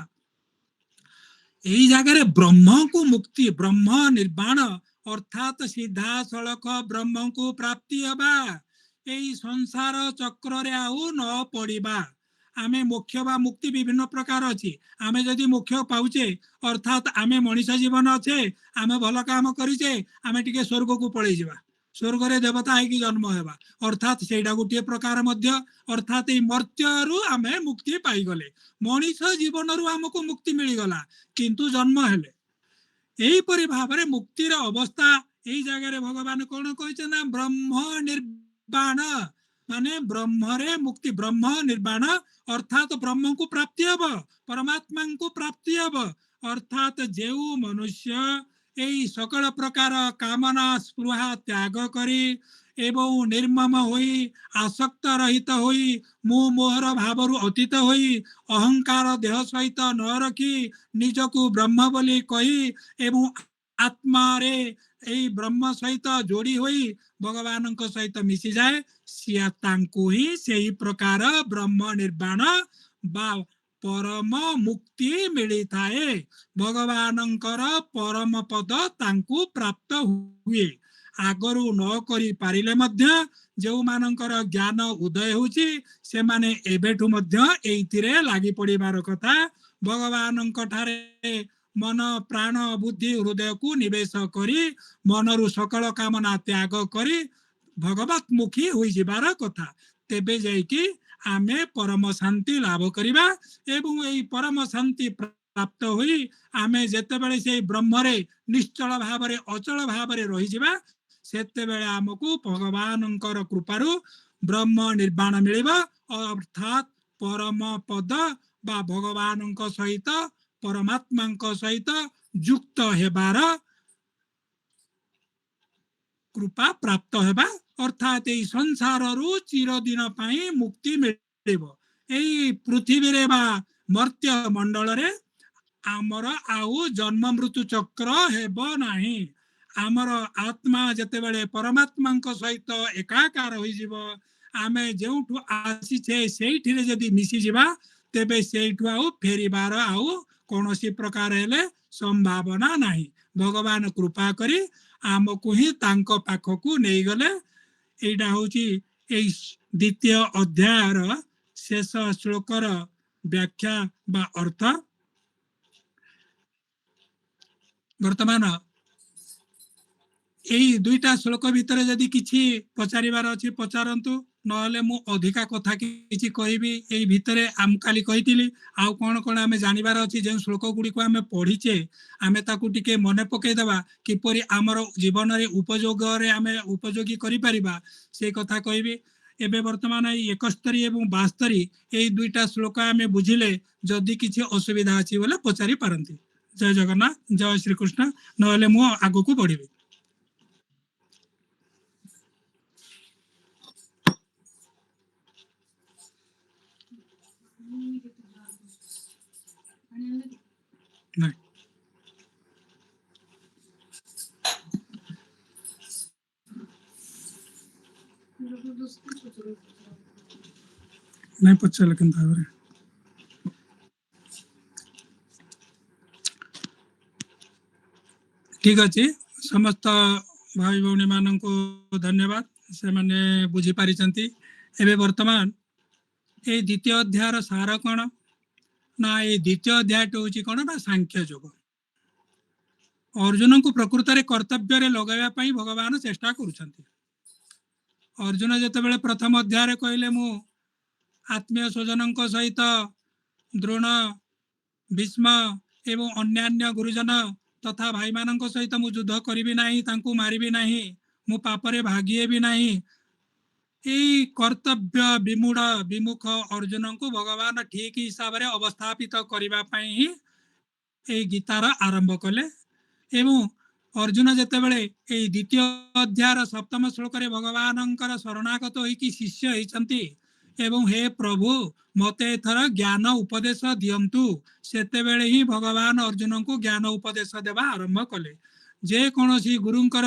एही जगह ब्रह्म को मुक्ति ब्रह्म निर्वाण अर्थात सीधा सड़क ब्रह्म को प्राप्ति हबा एही संसार चक्र रे आउ न पड़िबा आमे मोक्ष बा मुक्ति विभिन्न प्रकार अच्छी आमे जदि मोक्ष पाउचे अर्थात आमे मनीष जीवन अच्छे आमे भल काम करिचे आमे टिके स्वर्ग को पळै जिबा स्वर्ग रे देवता है जन्म हेबा अर्थात सेटा गोटे प्रकार मध्य अर्थात ये मर्त्यरु आमे मुक्ति पाई गले मनीष जीवन रु हमको मुक्ति मिली गला किंतु जन्म हेले यही परि भाबरे मुक्तिर अवस्था यही जगह भगवान कौन कहिছে ना ब्रह्म निर्वाण माने ब्रह्म रे मुक्ति ब्रह्म निर्वाण अर्थात ब्रह्म को प्राप्ति हब परमात्मा को प्राप्ति हब अर्थात जेउ मनुष्य यही सकल प्रकार कामना स्पृहा त्याग करी एवं निर्मम होई आसक्त रहित होई मोह मोहर भावरु अतीत होई अहंकार देह सहित न रखी निजकु ब्रह्म बोली कही एवं आत्मा रे यही ब्रह्म सहित जोड़ी होई भगवान सहित मिसी जाए सिया तांकु ही सही प्रकार ब्रह्म निर्वाण बा परम मुक्ति मिली थाए भगवानंकर परम पद तांकु प्राप्त हुए आगरू न करी पारिले मध्य जो मानकर ज्ञान उदय होची से माने एबेठु मध्य एइथिरे लागि पड़िबार कथा भगवानंक ठारे मन प्राण बुद्धि हृदय को निवेश करी मनरु सकल कामना त्याग करी भगवत मुखी होई जिबार कथा तेबे जाइकी आमे परम शांति लाभ करिबा एवं एई परम शांति प्राप्त होई आमे जेते बेले से ब्रह्म रे निश्चल भाव रे अचल भाव रे रही जिबा सेते बेले हमकु भगवानंकर कृपारु ब्रह्म निर्वाण मिलिबा अर्थात परम पद बा भगवानंक सहित परमात्मा सहित युक्त हेबार कृपा प्राप्त हेबा अर्थात यही संसार रु चिरदिन पाई मुक्ति मिलिबो एई पृथ्वी रे बा मर्त्य मंडल रे आमर आउ जन्म मृत्यु चक्र हेबो नाही आमर आत्मा जते बेले परमात्मा सहित एकाकार होई जिवो आमे जेउठु आसीछे सेइठिरे जदि मिसी जिबा तेबे सेइठु आउ फेरिबार आउ कोनोसी प्रकार हेले संभावना नाही भगवान कृपा करी आमको ही तांको पाखकु नै गले एटा होची एई द्वितीय अध्यायर शेष श्लोकर व्याख्या बा अर्थ वर्तमान यही दुईटा श्लोक भितर जदि किछि पचारिबार अछि पचारंतु नहले मु अधिका कथा किछि कहबी एई भितरे आम काली कहितिली आ कोन कोन आमे जानिबार अछि जे श्लोक गुडी को आमे पढिचे आमे ताकू टिके मने पके देबा किपरि हमर जीवन रे उपयोग रे आमे उपयोगी करि परिबा से कथा कहबी एबे वर्तमान 71 एवं 72 एई दुईटा श्लोक आमे बुझिले जदि किछि असुविधा अछि बोले पचारि पारंती जय जगन्नाथ जय श्री कृष्ण नहले मु आगु को बढ़िबी नहीं नहीं पचा लेकिन भावरे ठीक अच्छे समस्त भाई भौणी मान को धन्यवाद से माने बुझी पारिचंती एबे वर्तमान ए द्वितीय अध्यायर सार कौन ना ये द्वितीय अध्याय होची कौन ना सांख्य योग अर्जुन को प्रकृत रे कर्तव्य रे लगाया पाई भगवान चेष्टा करूछंती अर्जुन जते बेले प्रथम अध्याय रे कहले मु आत्मीय स्वजनक सहित द्रोण भीष्म एवं अन्यान्य गुरुजन तथा भाई मान सहित मु युद्ध करी नाही तांकू मारिबी नाही मु पापरे भागिए भी नाही यही कर्तव्य विमूढ़ विमुख अर्जुन को भगवान ठीक हिसाब से अवस्थापित करने ही गीतार आरंभ कले एवं अर्जुन जिते बड़े द्वितीय अध्याय सप्तम श्लोक भगवान शरणागत होइकी शिष्य होइछंती एवं हे प्रभु मते एथर ज्ञान उपदेश दियंतु सेते बेले ही भगवान अर्जुन को ज्ञान उपदेश देवा आरंभ कले जे कोनोसी गुरुंकर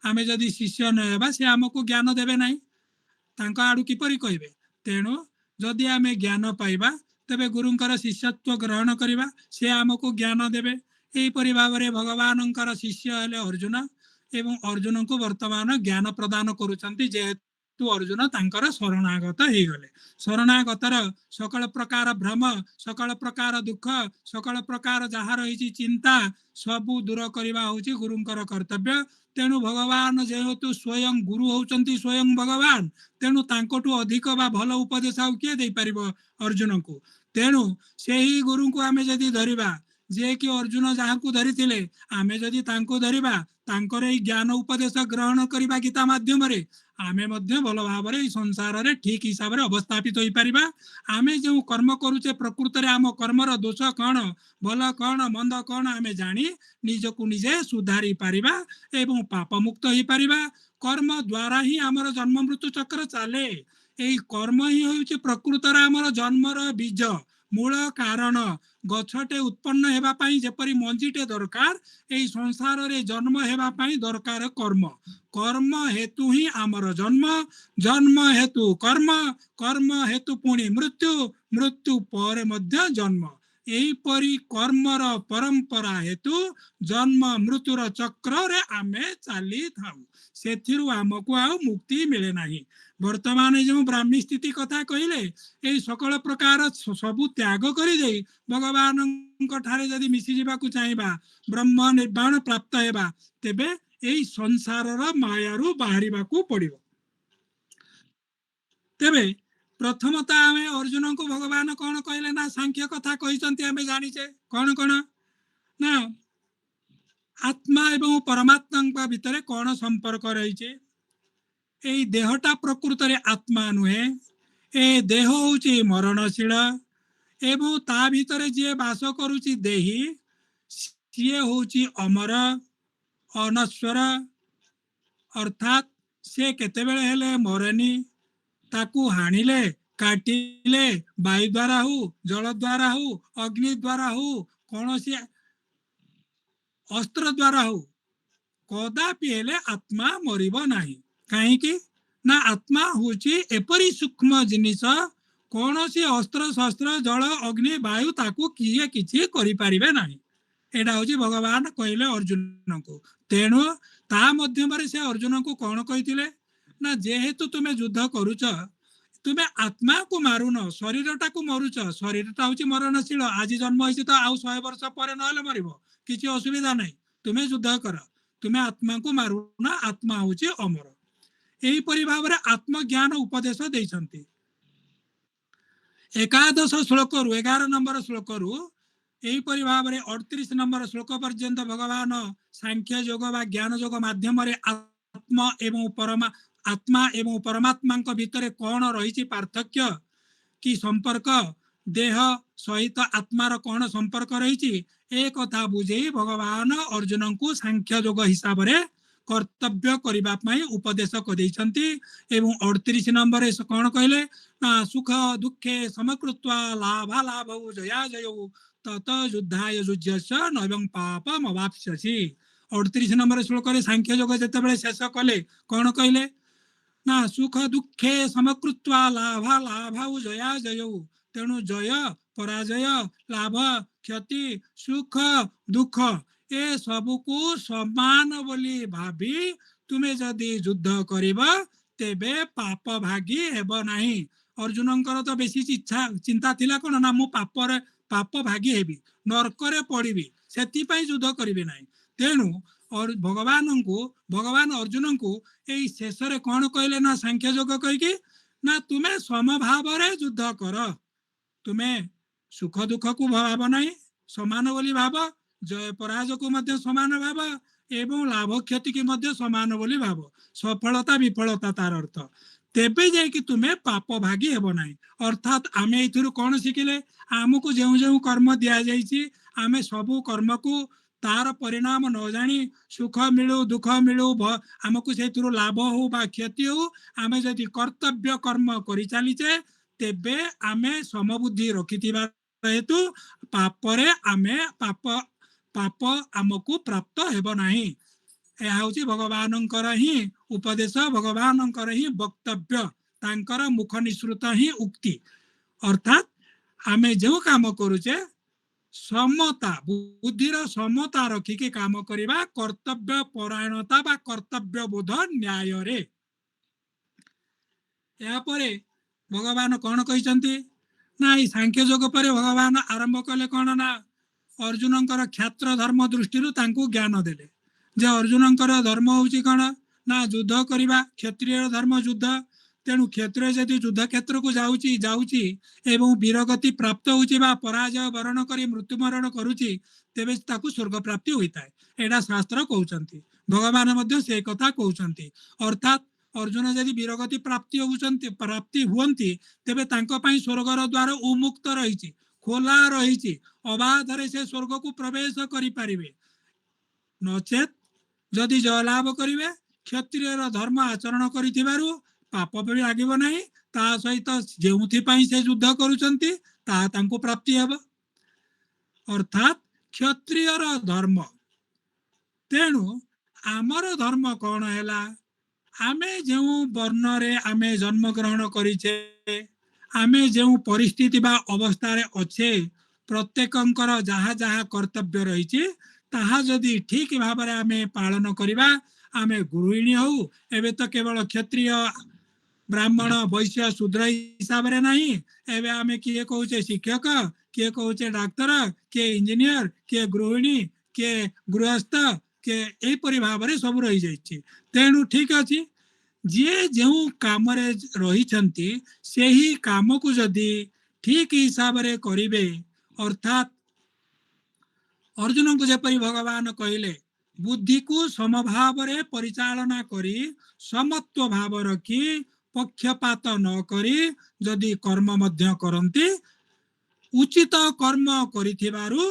आमे जदि शिष्य नहेबा से हमको ज्ञान देबे नाही तांका आडू किपरि कहबे तेणु जदि आमे ज्ञान पाइबा तेबे गुरुंकर शिष्यत्व ग्रहण करिबा से हमको ज्ञान देबे एही परि भाबरे भगवानंकर शिष्य हेले अर्जुन एवं अर्जुन को वर्तमान ज्ञान प्रदान करूछंती जेहेतु हेतु अर्जुन तांकर शरणागत हो गले। शरणागतर सकल प्रकार भ्रम, सकल प्रकार दुख, सकल प्रकार जहाँ रही चिंता सबू दूर करवा हूँ गुरुंकर कर्तव्य। तेणु भगवान जेहेतु स्वयं गुरु होउचंती स्वयं भगवान, तेणु तांकोठू अधिक बा भल उपदेश आउ किए दे पारिबो अर्जुन को। तेणु से ही गुरु को आमे जदि धरिबा, जे कि अर्जुन जहाँ को धरी थिले आमे जदि तांको धरिबा, तांकर एई ज्ञान उपदेश ग्रहण करबा गीता माध्यम रे आमे मध्य भल भाव रे संसार रे ठीक हिसाब रे अवस्थापित होई परिबा। आमे जो कर्म करूचे प्रकृत रे आम कर्मर दोष कौन भल कौन मंद कौन आमे जानी निजकु निजे सुधारी पारिबा एवं पाप मुक्त होई परिबा। कर्म द्वारा ही आमर जन्म मृत्यु चक्र चले। एई कर्म ही होउचे प्रकृत रे आमर जन्मर बीज मूल कारण। गछटे उत्पन्न हेबा पाई जेपरि मंजीटे दरकार, एई संसार रे जन्म हेबा पाई दरकार कर्म। कर्म हेतु ही आमर जन्म, जन्म हेतु कर्म, कर्म हेतु पुणी मृत्यु, मृत्यु पर मध्य जन्म। एहीपरि कर्मर परंपरा हेतु जन्म मृत्युर चक्र रे आमे चली थाउ, सेथिरु आमको आउ मुक्ति मिले नाही। वर्तमान जो ब्राह्मी स्थिति कथा कहले ये सकल प्रकार सबू त्याग करी दे भगवान ठारे जदि मिसी जावाकू चाहिबा ब्रह्म निर्वाण प्राप्त हेबा तेबे एई संसारर मायारू बाहरिबाकू पड़िबो। तेबे प्रथमतः आमे अर्जुन को भगवान कौन कहले ना सांख्य कथा कहिसंती आमे जानिचे कौन कौन ना आत्मा एवं परमात्मा भितर कौन संपर्क रही। एई देहटा प्रकृत रे आत्मा नुहे, ए देह होउची मरणशील एवं ता भितर जे वास करूची देही सीए होउची अमर अनश्वर, अर्थात से केतेबेले हेले मरेनी। ताकू हाणिले काटिले वायु द्वारा हो जल द्वारा हो अग्नि द्वारा हो कौन सी अस्त्र द्वारा हो कदापि हेले आत्मा मरिब नाही। कहीं ना आत्मा होची एपरी सूक्ष्म जिनिस कौन सी अस्त्र शस्त्र जल अग्नि वायु ताकू किए किछि करि पारिबे नाही। एटा होची भगवान कहले अर्जुन को। तेणु ता मध्यम से अर्जुन को कौन कहिथिले ना जेहेतु तुमे युद्ध करूच तुमे आत्मा को मारुन शरीरटा को मरुच, शरीरटा होची मरणशील आज जन्म होइछि तो आउ 100 वर्ष पर नहले मरिबो किछि असुविधा नाही। तुमे युद्ध कर, तुमे आत्मा को मारुना, आत्मा होची अमर। एही परि भाव रे आत्मज्ञान उपदेश दैछंती। एकादश श्लोक रु 11 नंबर श्लोक रु यही परि भाव रे 38 नंबर श्लोक पर्यंत भगवान सांख्य योग बा ज्ञान योग माध्यम रे आत्मा एवं परमात्मा भितर कौन रही पार्थक्य कि संपर्क देह सहित आत्मार कौन संपर्क रही एक कथा बुझे भगवान अर्जुन को सांख्य योग हिसाब रे कर्तव्य करिबा पई उपदेश कदैछंती। एवं 38 नंबर कौन कहले ना सुख दुखे समकृत्वा लाभा लाभौ जया जयौ तत युद्धाय युज्यस्य नैवं पापम अवाप्स्यसि। 38 नंबर श्लोक रे सांख्य योग जेतेबेले शेष कले कौन कहले ना सुख दुखे समकृत्वा लाभा लाभौ जया जयौ। तेणु जय पराजय लाभ क्षति सुख दुख ए सबको समान बोली भाभी तुमे जदि युद्ध करिबा तेबे पाप भागी हेब नाही। अर्जुनंकर तो बेसी इच्छा चिंता थिला कोन ना मु पाप भागी हेबी नरकरे पड़िबी सेति पई युद्ध करिबे नाही। तेणु और भगवान अर्जुन को यही शेष रे कौन कहले ना सांख्य योग कहीकि ना तुमे समभाव रे युद्ध कर, तुमे सुख दुख को भाव नहीं समान बोली भाव, जय पराजय को मध्य समान भाव एवं लाभ क्षति की मध्य समान बोली भाव, सफलता विफलता तार अर्थ तेबे जाय कि तुमे पाप भागी हेब नाही। अर्थात आमे एथिरु कौन शिखिले आमको जो जो कर्म दिया जाइछि आमे सबु कर्म को तार परिणाम न जानी सुख मिलू दुख मिलू आमको से लाभ हो बा क्षति हो आमे जदि कर्तव्य कर्म करि चलीचे तेबे आमे समबुद्धि रखिथिबा हेतु पापरे आमे पाप आमको प्राप्त हेब नाही। यह हूँ भगवान ही उपदेश, भगवान ही वक्तव्य, तांकर मुख निसृत ही उक्ति। अर्थात आमे जो काम करूचे समता बुद्धिर समता रखिके काम करिबा कर्तव्य परायणता बा कर्तव्य बोध न्याय रे। यापर भगवान कौन कहते ना ये सांख्य योग पर भगवान आरंभ कले कौन ना अर्जुन क्षात्र धर्म दृष्टि ज्ञान देले जे अर्जुन धर्म हूँ कौन ना युद्ध करवा क्षत्रिय धर्म युद्ध तेणु क्षत्रिय जदि युद्ध क्षेत्र को जाऊँगी एवं वीरगति प्राप्त होची पराजय वरण कर मृत्युमरण करुच्ची तेबे ताकू स्वर्ग प्राप्ति होता है एटा शास्त्र कहते भगवान से कथा कहते अर्थात अर्जुन जदि वीरगति प्राप्ति हुअन्ति तेबे तांको पई स्वर्गर द्वार उन्मुक्त रही खोला रही अबाधरे से स्वर्ग को प्रवेश करि पारिबे नचेत जदि जयलाभ करिवे क्षत्रिय धर्म आचरण करिथिबारु पाप भी लागिबो नाही ता सहित जेउथि पई से युद्ध करूचंती ता तांको प्राप्ति हेबो अर्थात क्षत्रिय धर्म तेणु आमर धर्म कौन हैला आमे जो वर्ण रे आमे जन्म ग्रहण करिछे आमे जो परिस्थिति बा अवस्था रे अच्छे प्रत्येकंकर जहाँ जहाँ कर्तव्य रही ताहा जदि ठीक भाव में आमे पालन करिबा आमे गृहिणी हो एबे तो केवल क्षत्रिय ब्राह्मण वैश्य शूद्र हिसाब रे नहीं एबे आमे किए कहूचे शिक्षक किए कहूचे डाक्तर किए इंजीनियर किए गृहिणी किए गृहस्थ के एपरी भाव में सब रही जाइए तेणु ठीक अच्छे जी जो काम रही से ही काम को जदि ठीक हिसाब रे करिवे अर्थात अर्जुन को जपरी भगवान कहले बुद्धि को समभाव रे परिचालना करी समत्व भाव रखी पक्षपात न करी जदि कर्म मध्य करंती उचित कर्म करिथिबारु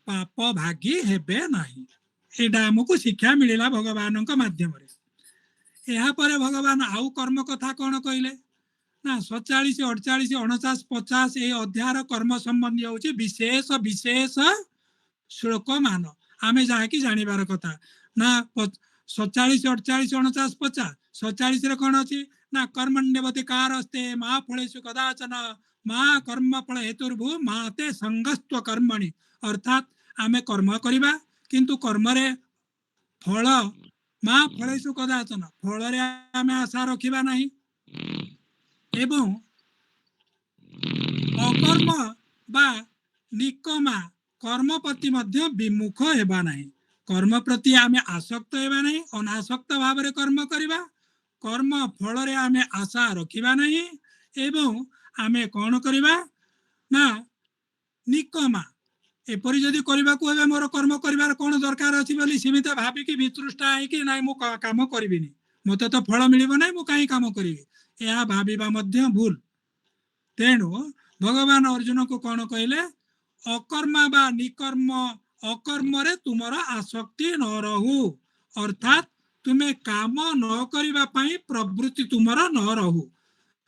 पाप भागी हेबे नाही एटा हमको शिक्षा मिलिला भगवान माध्यम यहाँ पर भगवान आउ कर्म कथा कौन कहले ना 47 48 49 50 ये अध्याय कर्म संबंधी होची विशेष विशेष श्लोक मान आमे जहाँकि जानिबार कथा ना 47 48 49 50 47 रे कौन अच्छी ना कर्मण्यवती कारस्ते मा फलेषु कदाचन मा कर्म फल हेतुर्भु माते संगस्त्व कर्मणि अर्थात आमे कर्म करिबा किंतु कर्म रे फल मा फलेषु कदाचन फल रे आमे आशा रखिबा नहीं एवं अकर्म बा निकमा कर्म प्रति मध्य विमुख हेबा नहीं कर्म प्रति आमे आसक्त हेबा नहीं अनासक्त भाव रे कर्म करिबा कर्म फल रे आमे आशा रखिबा नहीं एवं आमे कौन करिबा ना निकमा एपरी जदि करबाकू हेबे मोर कर्म करिबार कोन दरकार अछि बोली सीमित भाबी कि वितृष्टा है कि नाही मु काम करिबिनी मते तो फल मिलिबो नाही मु काई काम करिबी या भाबीबा मध्य भूल तेणु भगवान अर्जुन को कौन कहले अकर्मा बा निकर्म अकर्म रे तुमर आसक्ति न रहू अर्थात तुम्हें काम न करिबा पई प्रवृत्ति तुमर न रहू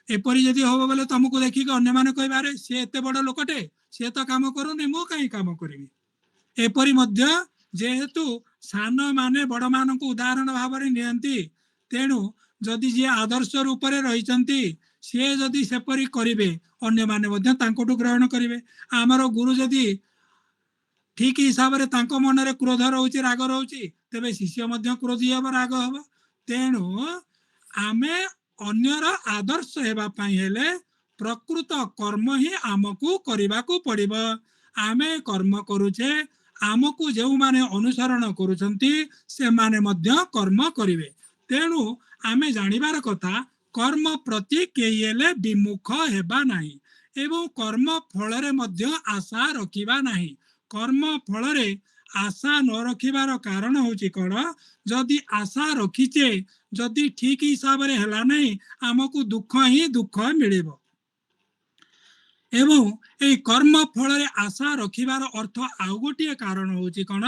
एपरी जदि होबो बोले तुमको देखि कि अन्य माने कहबारे से एते बड़ लोकटे से तो काम करूनी मु कहीं काम करी एपरी मध्य जेहेतु सान माने बड़ मान को उदाहरण भाव में नियंती तेणु जदि जे आदर्श रूप में रही सी जदि सेपरी करेंगे अन्य माने मध्य तांकोटु ग्रहण करेंगे आमर गुरु जदि ठीक हिसाब रे तांको मन रे क्रोध रोचे राग रोचे तेबे शिष्य मध्य क्रोधी हम राग हम तेणु आमे अन्यर आदर्श हेबा पई हेले प्रकृत कर्म ही आमको करबाकू पड़िबो आमे कर्म करूचे आमको जो माने अनुसरण करूछंती से माने मध्य कर्म करिवे तेणु आमे जानिबार कथा कर्म प्रति केयले विमुख हेबा नाही एवं कर्म फल रे मध्य आशा रखिबा नाही कर्म फल रे आशा न रखिबार कारण होची कोन जदि आशा रखिचे जदि ठीक हिसाब रे हला नहीं आमको दुख ही दुख मिलिबो एवं ए कर्म फल रे आशा रखिबार अर्थ आउ गोटे कारण होची कोन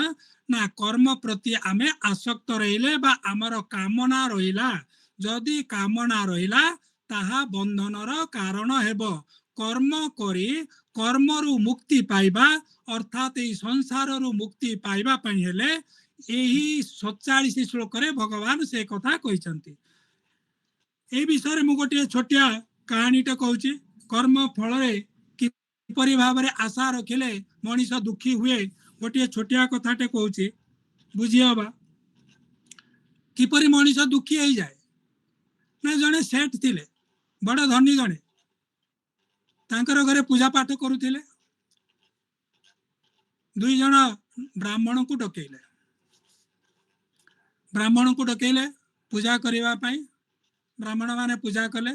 ना कर्म प्रति आमे आसक्त रहिले बा आमर कामना रहिला जदि कामना रहिला ताहा बंधनर कारण हेबो कर्म करी कर्मरु मुक्ति पाइबा अर्थात ए संसार रु मुक्ति पाइबा पई हेले एही 47 श्लोक रे भगवान से कथा कहिसंती ए विषय रे मु गोटे छोटिया कहानीटा कहूची कर्म फल रे किपरि भाव रे आशा रखिले मनीष दुखी हुए गोटे छोटिया कथाटे कहूची बुझियबा किपरि मनीष दुखी हो जाए ना जड़े सेठ थिले बड़ धनी जड़े तांकर घरे पूजा पाठ करुथिले दुई जन ब्राह्मण को डकेइले पूजा करिवा पाई ब्राह्मण माने पूजा कले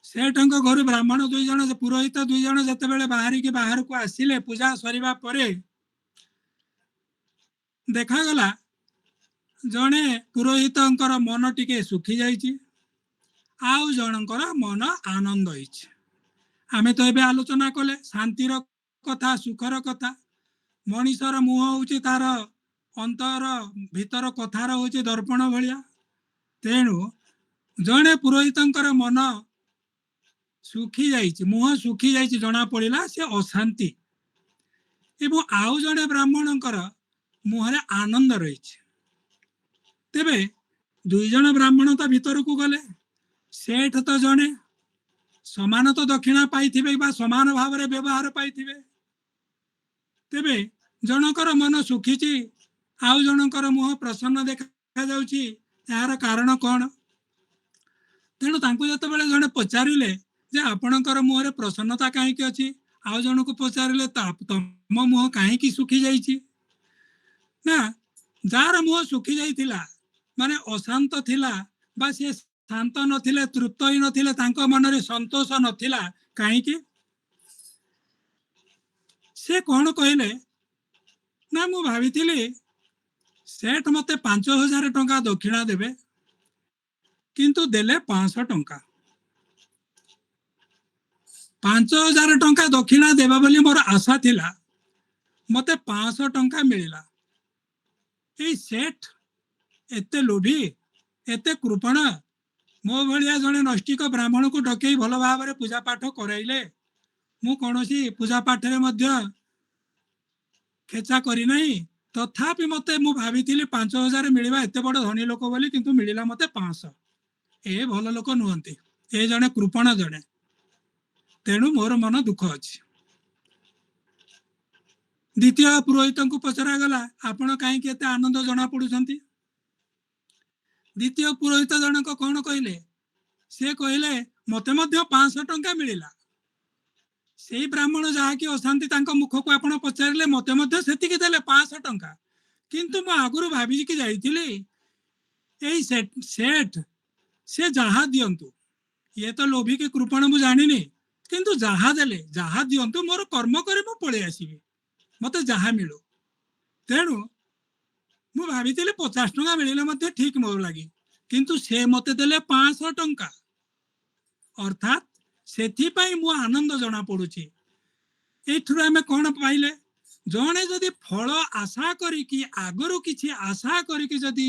सेठंक घर ब्राह्मण दुई जन पुरोहित दुई जन जते बेले बाहर को आसिले पूजा सरिवा परे देखा गला जने पुरोहितंकर मन टिके सुखी जाइछि आउ जनकर मन आनंद होइछि आमे तो एबे आलोचना कले शांतिर कथा सुखर कथा मनीषर मुह होउछि तार अंतर भीतर कथार होउछि दर्पण भलिया तेणु जने पुरोहितंकर मन सुखी जाइछि मुह सुखी जाइछि जना पड़िला से अशांति एवं आउ जने ब्राह्मणंकर मुहरे आनंद रहिछि तेबे दुई जन ब्राह्मण तो भीतर को गले सेठ तो जने समान तो दक्षिणा पाइथिबे बा समान भाव रे व्यवहार पाइथिबे तेबे जनकर मन सुखीछि आउ जनकर मुह प्रसन्न देखा जाउछि यार कारण कोन तेणु तांको जते बेले जने पचारिले जे आपणकर मुहरे प्रसन्नता काहे कि अछि आउ जन को पचारिले तम मुह काहे कि सुखी जाइछि ना जार मुह सुखी जाइथिला माने अशांत थिला बा से शांत नथिले तृप्त ही नथिले तांको मनरे संतोष नथिला काहे कि से कोन कहले ना मु भाविथिली सेठ मते 5000 टंका दक्षिणा देबे किंतु देले 500 टंका 5000 टंका दक्षिणा देबा बोली मोर आशा थिला मते 500 टंका मिलिला ए सेठ एते लोभी एते कृपण मो भलिया जने नष्टिक ब्राह्मण को डकई भल भाव रे पूजा पाठ कराइले मु कोनोसी पूजा पाठ रे मध्य खेचा करी नहीं तथापि मते मु भाविथिली 5000 मिलिबा एते बड़ धनी लोक बोली किंतु मिलिला मते 500 ए भल लोक नुहंती ए जने कृपण जने तेणु मोर मन दुख अछि द्वितीय पुरोहित को पचरा गला आपण काहे के एते आनंद जना पडुछंती द्वितीय पुरोहित जनक कौन कहले से कहले मते मध्य 500 टंका मिलिला से ब्राह्मण जहा कि अशांति तांको मुख को आपण पचारिले मते मध्य सेतिकी देले 500 टंका किंतु म आगुरु भाबी कि जाइथिली एई सेठ से जहा दियंतु ये तो लोभी के कृपण मु जानिनी किंतु जहा देले जहा दियंतु मोर कर्म करे मु पळे आसीबी मते जहा मिलो तेणु मु भाविथिली 50 टंका मिलिले मते ठीक मोर लागी किंतु से मते देले 500 टंका अर्थात सेथि पई मु आनंद जना पडुची एठुर हमें कोन पाइले जने जदि फल आशा करी कि आगरु किछि आशा करी कि जदि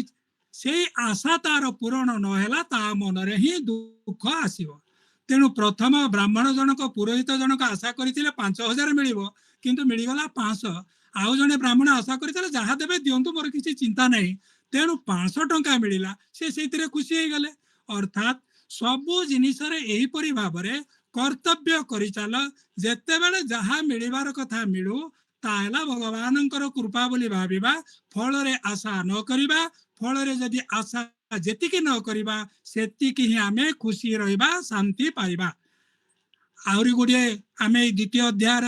से आशा तार पूरण न हैला ता मन रे ही दुख आसीबो तेणु प्रथम ब्राह्मण जनक पुरोहित जनक आशा करिथिले 5000 मिलिबो किंतु मिली गला 500 आउ जने ब्राह्मण आशा करिथिले जहा देबे दियंतु मोर किछि चिंता नहीं तेणु 500 टंका मिलिला से सेतिरे खुशी हे गले अर्थात सबु जिनिस रे एही परि भाबरे कर्तव्य करि चाल जेते बेले जहा मिलिबार कथा मिलु ताला भगवानंकर कृपा बोली भाबिबा फल रे आशा न करिबा फल रे जदि आशा जेतिकी न करिबा सेतिकी ही आमे खुशी रहिबा शांति पाइबा आउरी गुडिये आमे द्वितीय अध्याय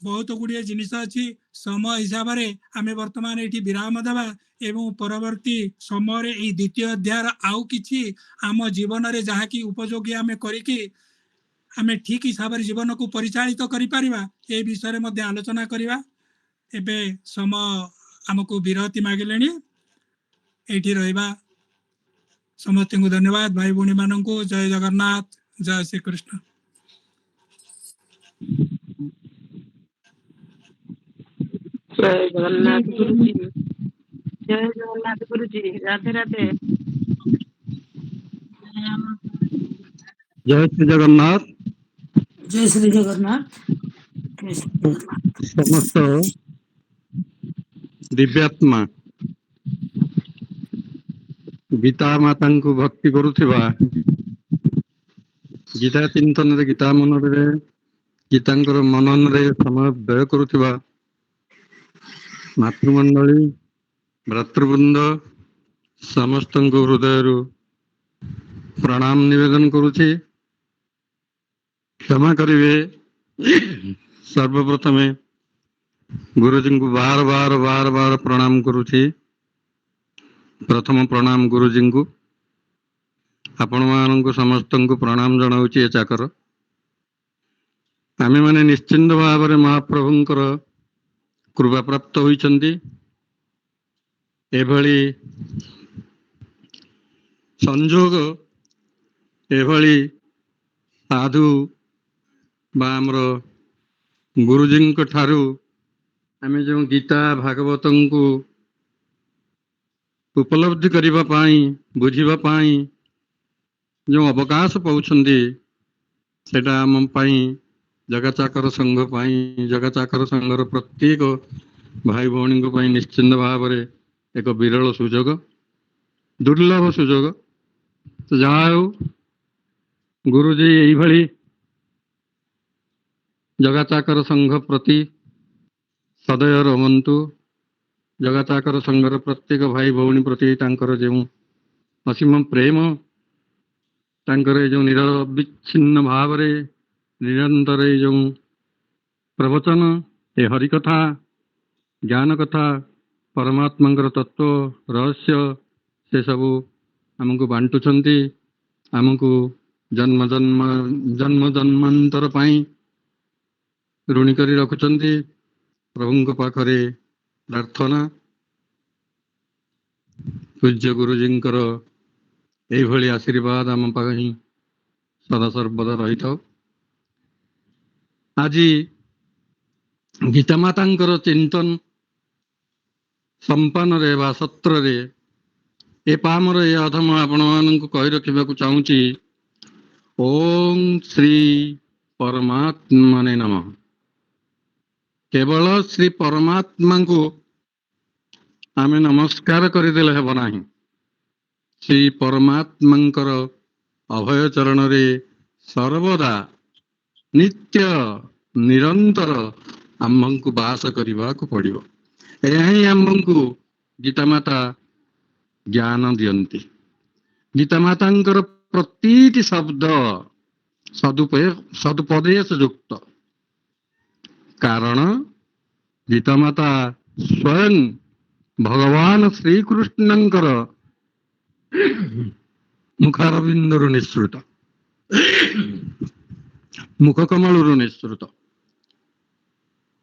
बहुत गुड़िए जिनिस अच्छी समय हिसाब से आम बर्तमान ये विराम देवा एवं परवर्ती समय द्वितीय अध्याय आउ कि आम जीवन में जहाँ कि उपयोगी आम करिकी आम ठीक हिसाब से जीवन को परिचालित करिपारिबा ए विषय में आलोचना करवा एबे समय आमको विरति मागिले एठी रहिबा समस्त को धन्यवाद भाई भौणी मान को जय जगन्नाथ जय श्री कृष्ण जय जगन्नाथ गुरुजी जय जगन्नाथ गुरुजी राधे राधे जय श्री जगन्नाथ जय श्री जगन्नाथ समस्त दिव्यात्मा गीता माता को भक्ति करुथिबा गीता चिंतन रे गीता मन रे गीतांकर मनन रे समय व्यय करुथिबा मातृमंडली भ्रातृवृंद समस्त हृदय ପ୍ରଣାମ ନିବେଦନ କରୁଛି। କ୍ଷମା କରିବେ। ସର୍ବପ୍ରଥମେ ଗୁରୁଜୀଙ୍କୁ ବାର ବାର ପ୍ରଣାମ କରୁଛି। ପ୍ରଥମ ପ୍ରଣାମ ଗୁରୁଜୀଙ୍କୁ, ଆପଣମାନଙ୍କୁ ସମସ୍ତଙ୍କୁ ପ୍ରଣାମ ଜଣାଉଛି। ଏ ଚାକର ଆମେମାନେ ନିଶ୍ଚିନ୍ତ ଭାବରେ ମହାପ୍ରଭୁଙ୍କର କୃପା ପ୍ରାପ୍ତ ହୋଇଛନ୍ତି। ଏଭଳି ସଂଯୋଗ, ଏଭଳି ସାଧୁ ବା ଆମର ଗୁରୁଜୀଙ୍କ ଠାରୁ ଆମେ ଯେଉଁ ଗୀତା ଭାଗବତଙ୍କୁ ଉପଲବ୍ଧି କରିବା ପାଇଁ, ବୁଝିବା ପାଇଁ ଯେଉଁ ଅବକାଶ ପାଉଛନ୍ତି, ସେଟା ଆମ ପାଇଁ, ଜଗତଚାକର ସଂଘ ପାଇଁ, ଜଗତଚାକର ସଂଘର ପ୍ରତ୍ୟେକ ଭାଇ ଭଉଣୀଙ୍କ ପାଇଁ ନିଶ୍ଚିନ୍ତ ଭାବରେ ଏକ ବିରଳ ସୁଯୋଗ, ଦୁର୍ଲଭ ସୁଯୋଗ। ତ ଯାହା ହେଉ, ଗୁରୁଜୀ ଏଇଭଳି ଜଗତଚାକର ସଂଘ ପ୍ରତି ସଦୟ ରହନ୍ତୁ। ଜଗତଚାକର ସଂଘର ପ୍ରତ୍ୟେକ ଭାଇ ଭଉଣୀ ପ୍ରତି ତାଙ୍କର ଯେଉଁ ଅସୀମ ପ୍ରେମ, ତାଙ୍କର ଏ ଯେଉଁ ନିରବିଚ୍ଛିନ୍ନ ଭାବରେ ନିରନ୍ତର ଏ ଯେଉଁ ପ୍ରବଚନ, ଏ ହରିକଥା, ଜ୍ଞାନ କଥା, ପରମାତ୍ମାଙ୍କର ତତ୍ଵ ରହସ୍ୟ, ସେସବୁ ଆମକୁ ବାଣ୍ଟୁଛନ୍ତି, ଆମକୁ ଜନ୍ମ ଜନ୍ମାନ୍ତର ପାଇଁ ଋଣୀ କରି ରଖୁଛନ୍ତି। ପ୍ରଭୁଙ୍କ ପାଖରେ ପ୍ରାର୍ଥନା, ପୂଜ୍ୟ ଗୁରୁଜୀଙ୍କର ଏଇଭଳି ଆଶୀର୍ବାଦ ଆମ ପାଇଁ ସଦାସର୍ବଦା ରହିଥାଉ। ଆଜି ଗୀତାମାତାଙ୍କର ଚିନ୍ତନ ସମ୍ପାନରେ ବା ସତ୍ରରେ ଏ ପାମର ଏ ଅଧମ ଆପଣମାନଙ୍କୁ କହି ରଖିବାକୁ ଚାହୁଁଛି। ଓಂ ଶ୍ରୀ ପରମାତ୍ମନେ ନମଃ। କେବଳ ଶ୍ରୀ ପରମାତ୍ମାଙ୍କୁ ଆମେ ନମସ୍କାର କରିଦେଲେ ହେବ ନାହିଁ। ଶ୍ରୀ ପରମାତ୍ମାଙ୍କର ଅଭୟ ଚରଣରେ ସର୍ବଦା ନିତ୍ୟ ନିରନ୍ତର ଆମ୍ଭଙ୍କୁ ବାସ କରିବାକୁ ପଡ଼ିବ। ଏହା ହିଁ ଆମ୍ଭଙ୍କୁ ଗୀତାମାତା ଜ୍ଞାନ ଦିଅନ୍ତି। ଗୀତାମାତାଙ୍କର ପ୍ରତିଟି ଶବ୍ଦ ସଦୁପଦେଶ ଯୁକ୍ତ, କାରଣ ଗୀତାମାତା ସ୍ୱୟଂ ଭଗବାନ ଶ୍ରୀକୃଷ୍ଣଙ୍କର ମୁଖାରବିନ୍ଦରୁ ନିଃସୃତ, ମୁଖକମଳରୁ ନିଃସୃତ।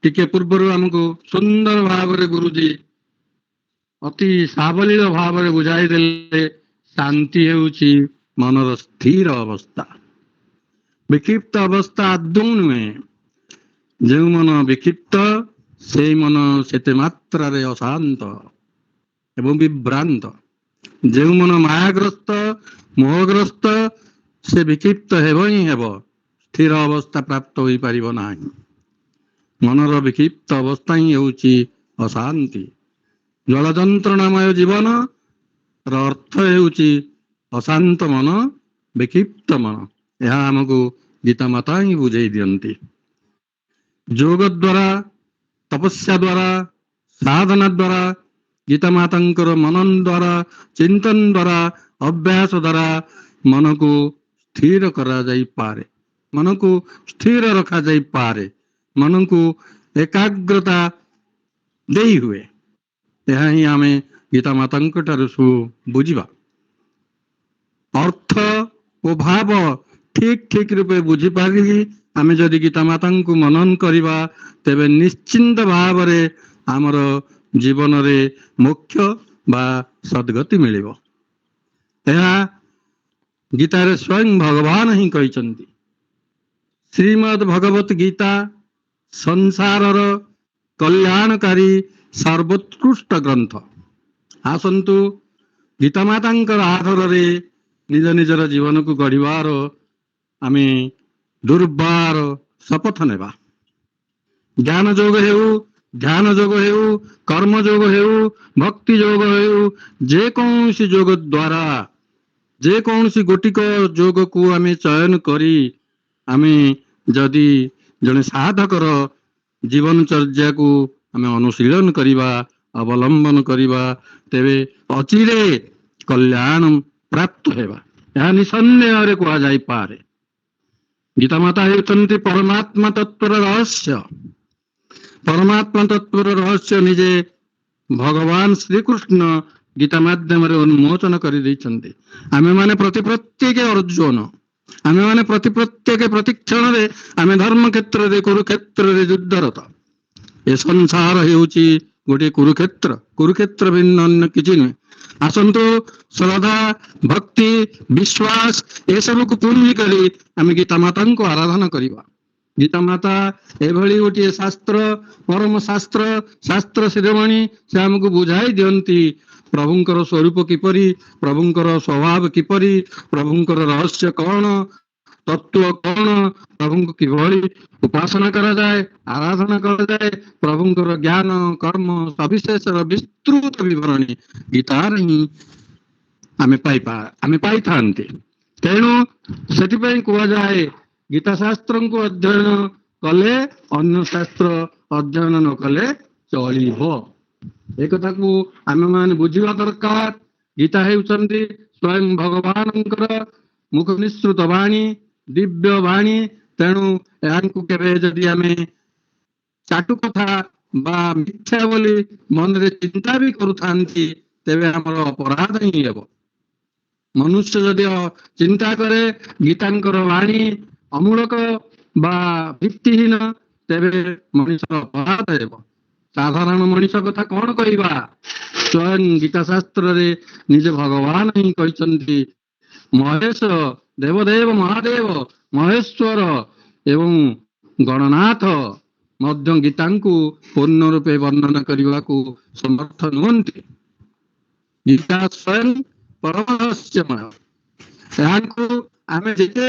ଟିକେ ପୂର୍ବରୁ ଆମକୁ ସୁନ୍ଦର ଭାବରେ ଗୁରୁଜୀ ଅତି ସାବଲୀଳ ଭାବରେ ବୁଝାଇ ଦେଲେ, ଶାନ୍ତି ହେଉଛି ମନର ସ୍ଥିର ଅବସ୍ଥା, ବିକ୍ଷିପ୍ତ ଅବସ୍ଥା ଆଦୌ ନୁହେଁ। ଯେଉଁ ମନ ବିକ୍ଷିପ୍ତ, ସେଇ ମନ ସେତେ ମାତ୍ରାରେ ଅଶାନ୍ତ ଏବଂ ବିଭ୍ରାନ୍ତ। ଯେଉଁ ମନ ମାୟାଗ୍ରସ୍ତ, ମୋହଗ୍ରସ୍ତ, ସେ ବିକ୍ଷିପ୍ତ ହେବ ହିଁ ହେବ, ସ୍ଥିର ଅବସ୍ଥା ପ୍ରାପ୍ତ ହୋଇପାରିବ ନାହିଁ। ମନର ବିକ୍ଷିପ୍ତ ଅବସ୍ଥା ହିଁ ହେଉଛି ଅଶାନ୍ତି। ଜଳ ଯନ୍ତ୍ରଣାମୟ ଜୀବନର ଅର୍ଥ ହେଉଛି ଅଶାନ୍ତ ମନ, ବିକ୍ଷିପ୍ତ ମନ। ଏହା ଆମକୁ ଗୀତାମାତା ହିଁ ବୁଝେଇ ଦିଅନ୍ତି। ଯୋଗ ଦ୍ୱାରା, ତପସ୍ୟା ଦ୍ୱାରା, ସାଧନା ଦ୍ୱାରା, ଗୀତାମାତାଙ୍କର ମନନ ଦ୍ୱାରା, ଚିନ୍ତନ ଦ୍ୱାରା, ଅଭ୍ୟାସ ଦ୍ୱାରା ମନକୁ ସ୍ଥିର କରାଯାଇପାରେ, ମନକୁ ସ୍ଥିର ରଖାଯାଇପାରେ, ମନକୁ ଏକାଗ୍ରତା ଦେଇ ହୁଏ। ଏହା ହିଁ ଆମେ ଗୀତାମାତାଙ୍କ ଠାରୁ ବୁଝିବା। ଅର୍ଥ ଓ ଭାବ ଠିକ ରୂପେ ବୁଝିପାରି ଆମେ ଯଦି ଗୀତାମାତାଙ୍କୁ ମନନ କରିବା, ତେବେ ନିଶ୍ଚିନ୍ତ ଭାବରେ ଆମର ଜୀବନରେ ମୋକ୍ଷ ବା ସଦ୍ଗତି ମିଳିବ। ଏହା ଗୀତାରେ ସ୍ୱୟଂ ଭଗବାନ ହିଁ କହିଛନ୍ତି। ଶ୍ରୀମଦ୍ ଭଗବତ ଗୀତା ସଂସାରର କଲ୍ୟାଣକାରୀ ସର୍ବୋତ୍କୃଷ୍ଟ ଗ୍ରନ୍ଥ। ଆସନ୍ତୁ ଗୀତାମାତାଙ୍କର ଆଧାରରେ ନିଜ ନିଜର ଜୀବନକୁ ଗଢ଼ିବାର ଆମେ ଦୁର୍ବାର ଶପଥ ନେବା। ଜ୍ଞାନ ଯୋଗ ହେଉ, ଧ୍ୟାନ ଯୋଗ ହେଉ, କର୍ମ ଯୋଗ ହେଉ, ଭକ୍ତି ଯୋଗ ହେଉ, ଯେକୌଣସି ଯୋଗ ଦ୍ୱାରା, ଯେକୌଣସି ଗୋଟିକ ଯୋଗକୁ ଆମେ ଚୟନ କରି ଆମେ ଯଦି ଜଣେ ସାଧକର ଜୀବନଚର୍ଯ୍ୟାକୁ ଆମେ ଅନୁଶୀଳନ କରିବା, ଅବଲମ୍ବନ କରିବା, ତେବେ ଅଚିରେ କଲ୍ୟାଣ ପ୍ରାପ୍ତ ହେବା। ଏହା ନିଃସନ୍ଦେହରେ କୁହାଯାଇପାରେ। ଗୀତାମାତା ହେଉଛନ୍ତି ପରମାତ୍ମା ତତ୍ଵର ରହସ୍ୟ। ପରମାତ୍ମା ତତ୍ଵର ରହସ୍ୟ ନିଜେ ଭଗବାନ ଶ୍ରୀକୃଷ୍ଣ ଗୀତା ମାଧ୍ୟମରେ ଉନ୍ମୋଚନ କରିଦେଇଛନ୍ତି। ଆମେମାନେ ପ୍ରତ୍ୟେକ ଅର୍ଜୁନ, ଆମେମାନେ ପ୍ରତ୍ୟେକ ପ୍ରତିକ୍ଷଣରେ ଆମେ ଧର୍ମ କ୍ଷେତ୍ରରେ କୁରୁକ୍ଷେତ୍ରରେ ଯୁଦ୍ଧରତ। ଏ ସଂସାର ହେଉଛି ଗୋଟିଏ କୁରୁକ୍ଷେତ୍ର। କୁରୁକ୍ଷେତ୍ର ଭିନ୍ନ ଅନ୍ୟ କିଛି ନୁହେଁ। ଆସନ୍ତୁ ଶ୍ରଦ୍ଧା, ଭକ୍ତି, ବିଶ୍ୱାସ ଏସବୁକୁ ପୁଞ୍ଜି କରି ଆମେ ଗୀତା ମାତାଙ୍କୁ ଆରାଧନା କରିବା। ଗୀତା ମାତା ଏଭଳି ଗୋଟିଏ ଶାସ୍ତ୍ର, ପରମ ଶାସ୍ତ୍ର, ଶାସ୍ତ୍ର ଶିରୋମଣି। ସେ ଆମକୁ ବୁଝାଇ ଦିଅନ୍ତି ପ୍ରଭୁଙ୍କର ସ୍ୱରୂପ କିପରି, ପ୍ରଭୁଙ୍କର ସ୍ୱଭାବ କିପରି, ପ୍ରଭୁଙ୍କର ରହସ୍ୟ କଣ, ତତ୍ଵ କଣ, ପ୍ରଭୁଙ୍କୁ କିଭଳି ଉପାସନା କରାଯାଏ, ଆରାଧନା କରାଯାଏ। ପ୍ରଭୁଙ୍କର ଜ୍ଞାନ, କର୍ମ ସବିଶେଷର ବିସ୍ତୃତ ବିବରଣୀ ଗୀତାରେ ହିଁ ଆମେ ପାଇଥାନ୍ତି। ତେଣୁ ସେଥିପାଇଁ କୁହାଯାଏ ଗୀତା ଶାସ୍ତ୍ରଙ୍କୁ ଅଧ୍ୟୟନ କଲେ ଅନ୍ୟ ଶାସ୍ତ୍ର ଅଧ୍ୟୟନ ନ କଲେ ଚଳିବ। ଏ କଥାକୁ ଆମେମାନେ ବୁଝିବା ଦରକାର। ଗୀତା ହେଉଛନ୍ତି ସ୍ୱୟଂ ଭଗବାନଙ୍କର ମୁଖ ନିଃସୃତ ବାଣୀ, ଦିବ୍ୟ ବାଣୀ। ତେଣୁ ଏହାଙ୍କୁ କେବେ ଯଦି ଆମେ ଚାଟୁ କଥା ବା ମିଥ୍ୟା ବୋଲି ମନରେ ଚିନ୍ତା ବି କରୁଥାନ୍ତି, ତେବେ ଆମର ଅପରାଧ ହିଁ ହେବ। ମନୁଷ୍ୟ ଯଦି ଚିନ୍ତା କରେ ଗୀତାଙ୍କର ବାଣୀ ଅମୂଳକ ବା ଭିତ୍ତିହୀନ, ତେବେ ମଣିଷର ଅପରାଧ ହେବ। ସାଧାରଣ ମଣିଷ କଥା କଣ କହିବା? ସ୍ୱୟଂ ଗୀତା ଶାସ୍ତ୍ରରେ ନିଜେ ଭଗବାନ ହିଁ କହିଛନ୍ତି, ମହେଶ, ଦେବଦେବ, ମହାଦେବ, ମହେଶ୍ୱର ଏବଂ ଗଣନାଥ ମଧ୍ୟ ଗୀତାଙ୍କୁ ପୂର୍ଣ୍ଣ ରୂପେ ବର୍ଣ୍ଣନା କରିବାକୁ ସମର୍ଥ ନୁହନ୍ତି। ଗୀତା ସ୍ୱୟଂ ପରମ ରହସ୍ୟମୟ। ଏହାକୁ ଆମେ ଯେତେ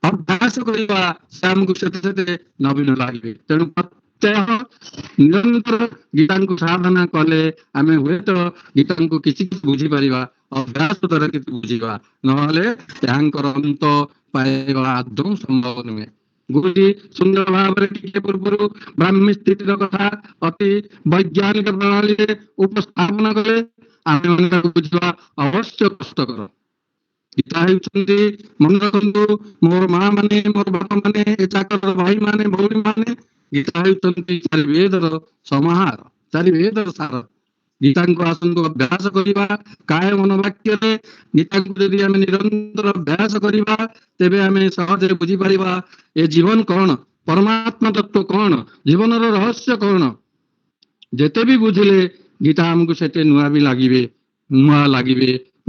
ଅଭ୍ୟାସ କରିବା ସେ ଆମକୁ ସେତେ ନବୀନ ଲାଗିବେ। ତେଣୁ ପ୍ରତ୍ୟହ ନିରନ୍ତର ଗୀତାଙ୍କୁ ସାଧନା କଲେ ଆମେ ହୁଏତ ଗୀତାଙ୍କୁ କିଛି ବୁଝିପାରିବା, ଅଭ୍ୟାସ ଦ୍ୱାରା କିଛି ବୁଝିବା, ନହେଲେ ଏହାଙ୍କର ଅନ୍ତ ପାଇବା ଆଦୌ ସମ୍ଭବ ନୁହେଁ। ଗୁରୁଜୀ ସୁନ୍ଦର ଭାବରେ ଟିକେ ପୂର୍ବରୁ ବ୍ରାହ୍ମୀ ସ୍ଥିତିର କଥା ଅତି ବୈଜ୍ଞାନିକ ପ୍ରଣାଳୀରେ ଉପସ୍ଥାପନ କଲେ। ଆମେ ତାକୁ ବୁଝିବା ଅବଶ୍ୟ କଷ୍ଟକର। ଗୀତା ହେଉଛନ୍ତି, ମନେ ରଖନ୍ତୁ, ମୋର ମା ମାନେ, ମୋର ବାପା ମାନେ, ଏ ଚାକର ଭାଇ ମାନେ, ଭଉଣୀ ମାନେ, ଗୀତା ହେଉଛନ୍ତି ଚାରି ବେଦର ସମାହାର, ଚାରି ବେଦର ସାର। ଗୀତାଙ୍କୁ ଆସନ୍ତୁ ଅଭ୍ୟାସ କରିବା କାୟ ମନ ବାକ୍ୟରେ। ଗୀତାଙ୍କୁ ଯଦି ଆମେ ନିରନ୍ତର ଅଭ୍ୟାସ କରିବା, ତେବେ ଆମେ ସହଜରେ ବୁଝିପାରିବା ଏ ଜୀବନ କଣ, ପରମାତ୍ମା ତତ୍ଵ କଣ, ଜୀବନର ରହସ୍ୟ କଣ। ଯେତେ ବି ବୁଝିଲେ ଗୀତା ଆମକୁ ସେତେ ନୂଆ ଲାଗିବେ,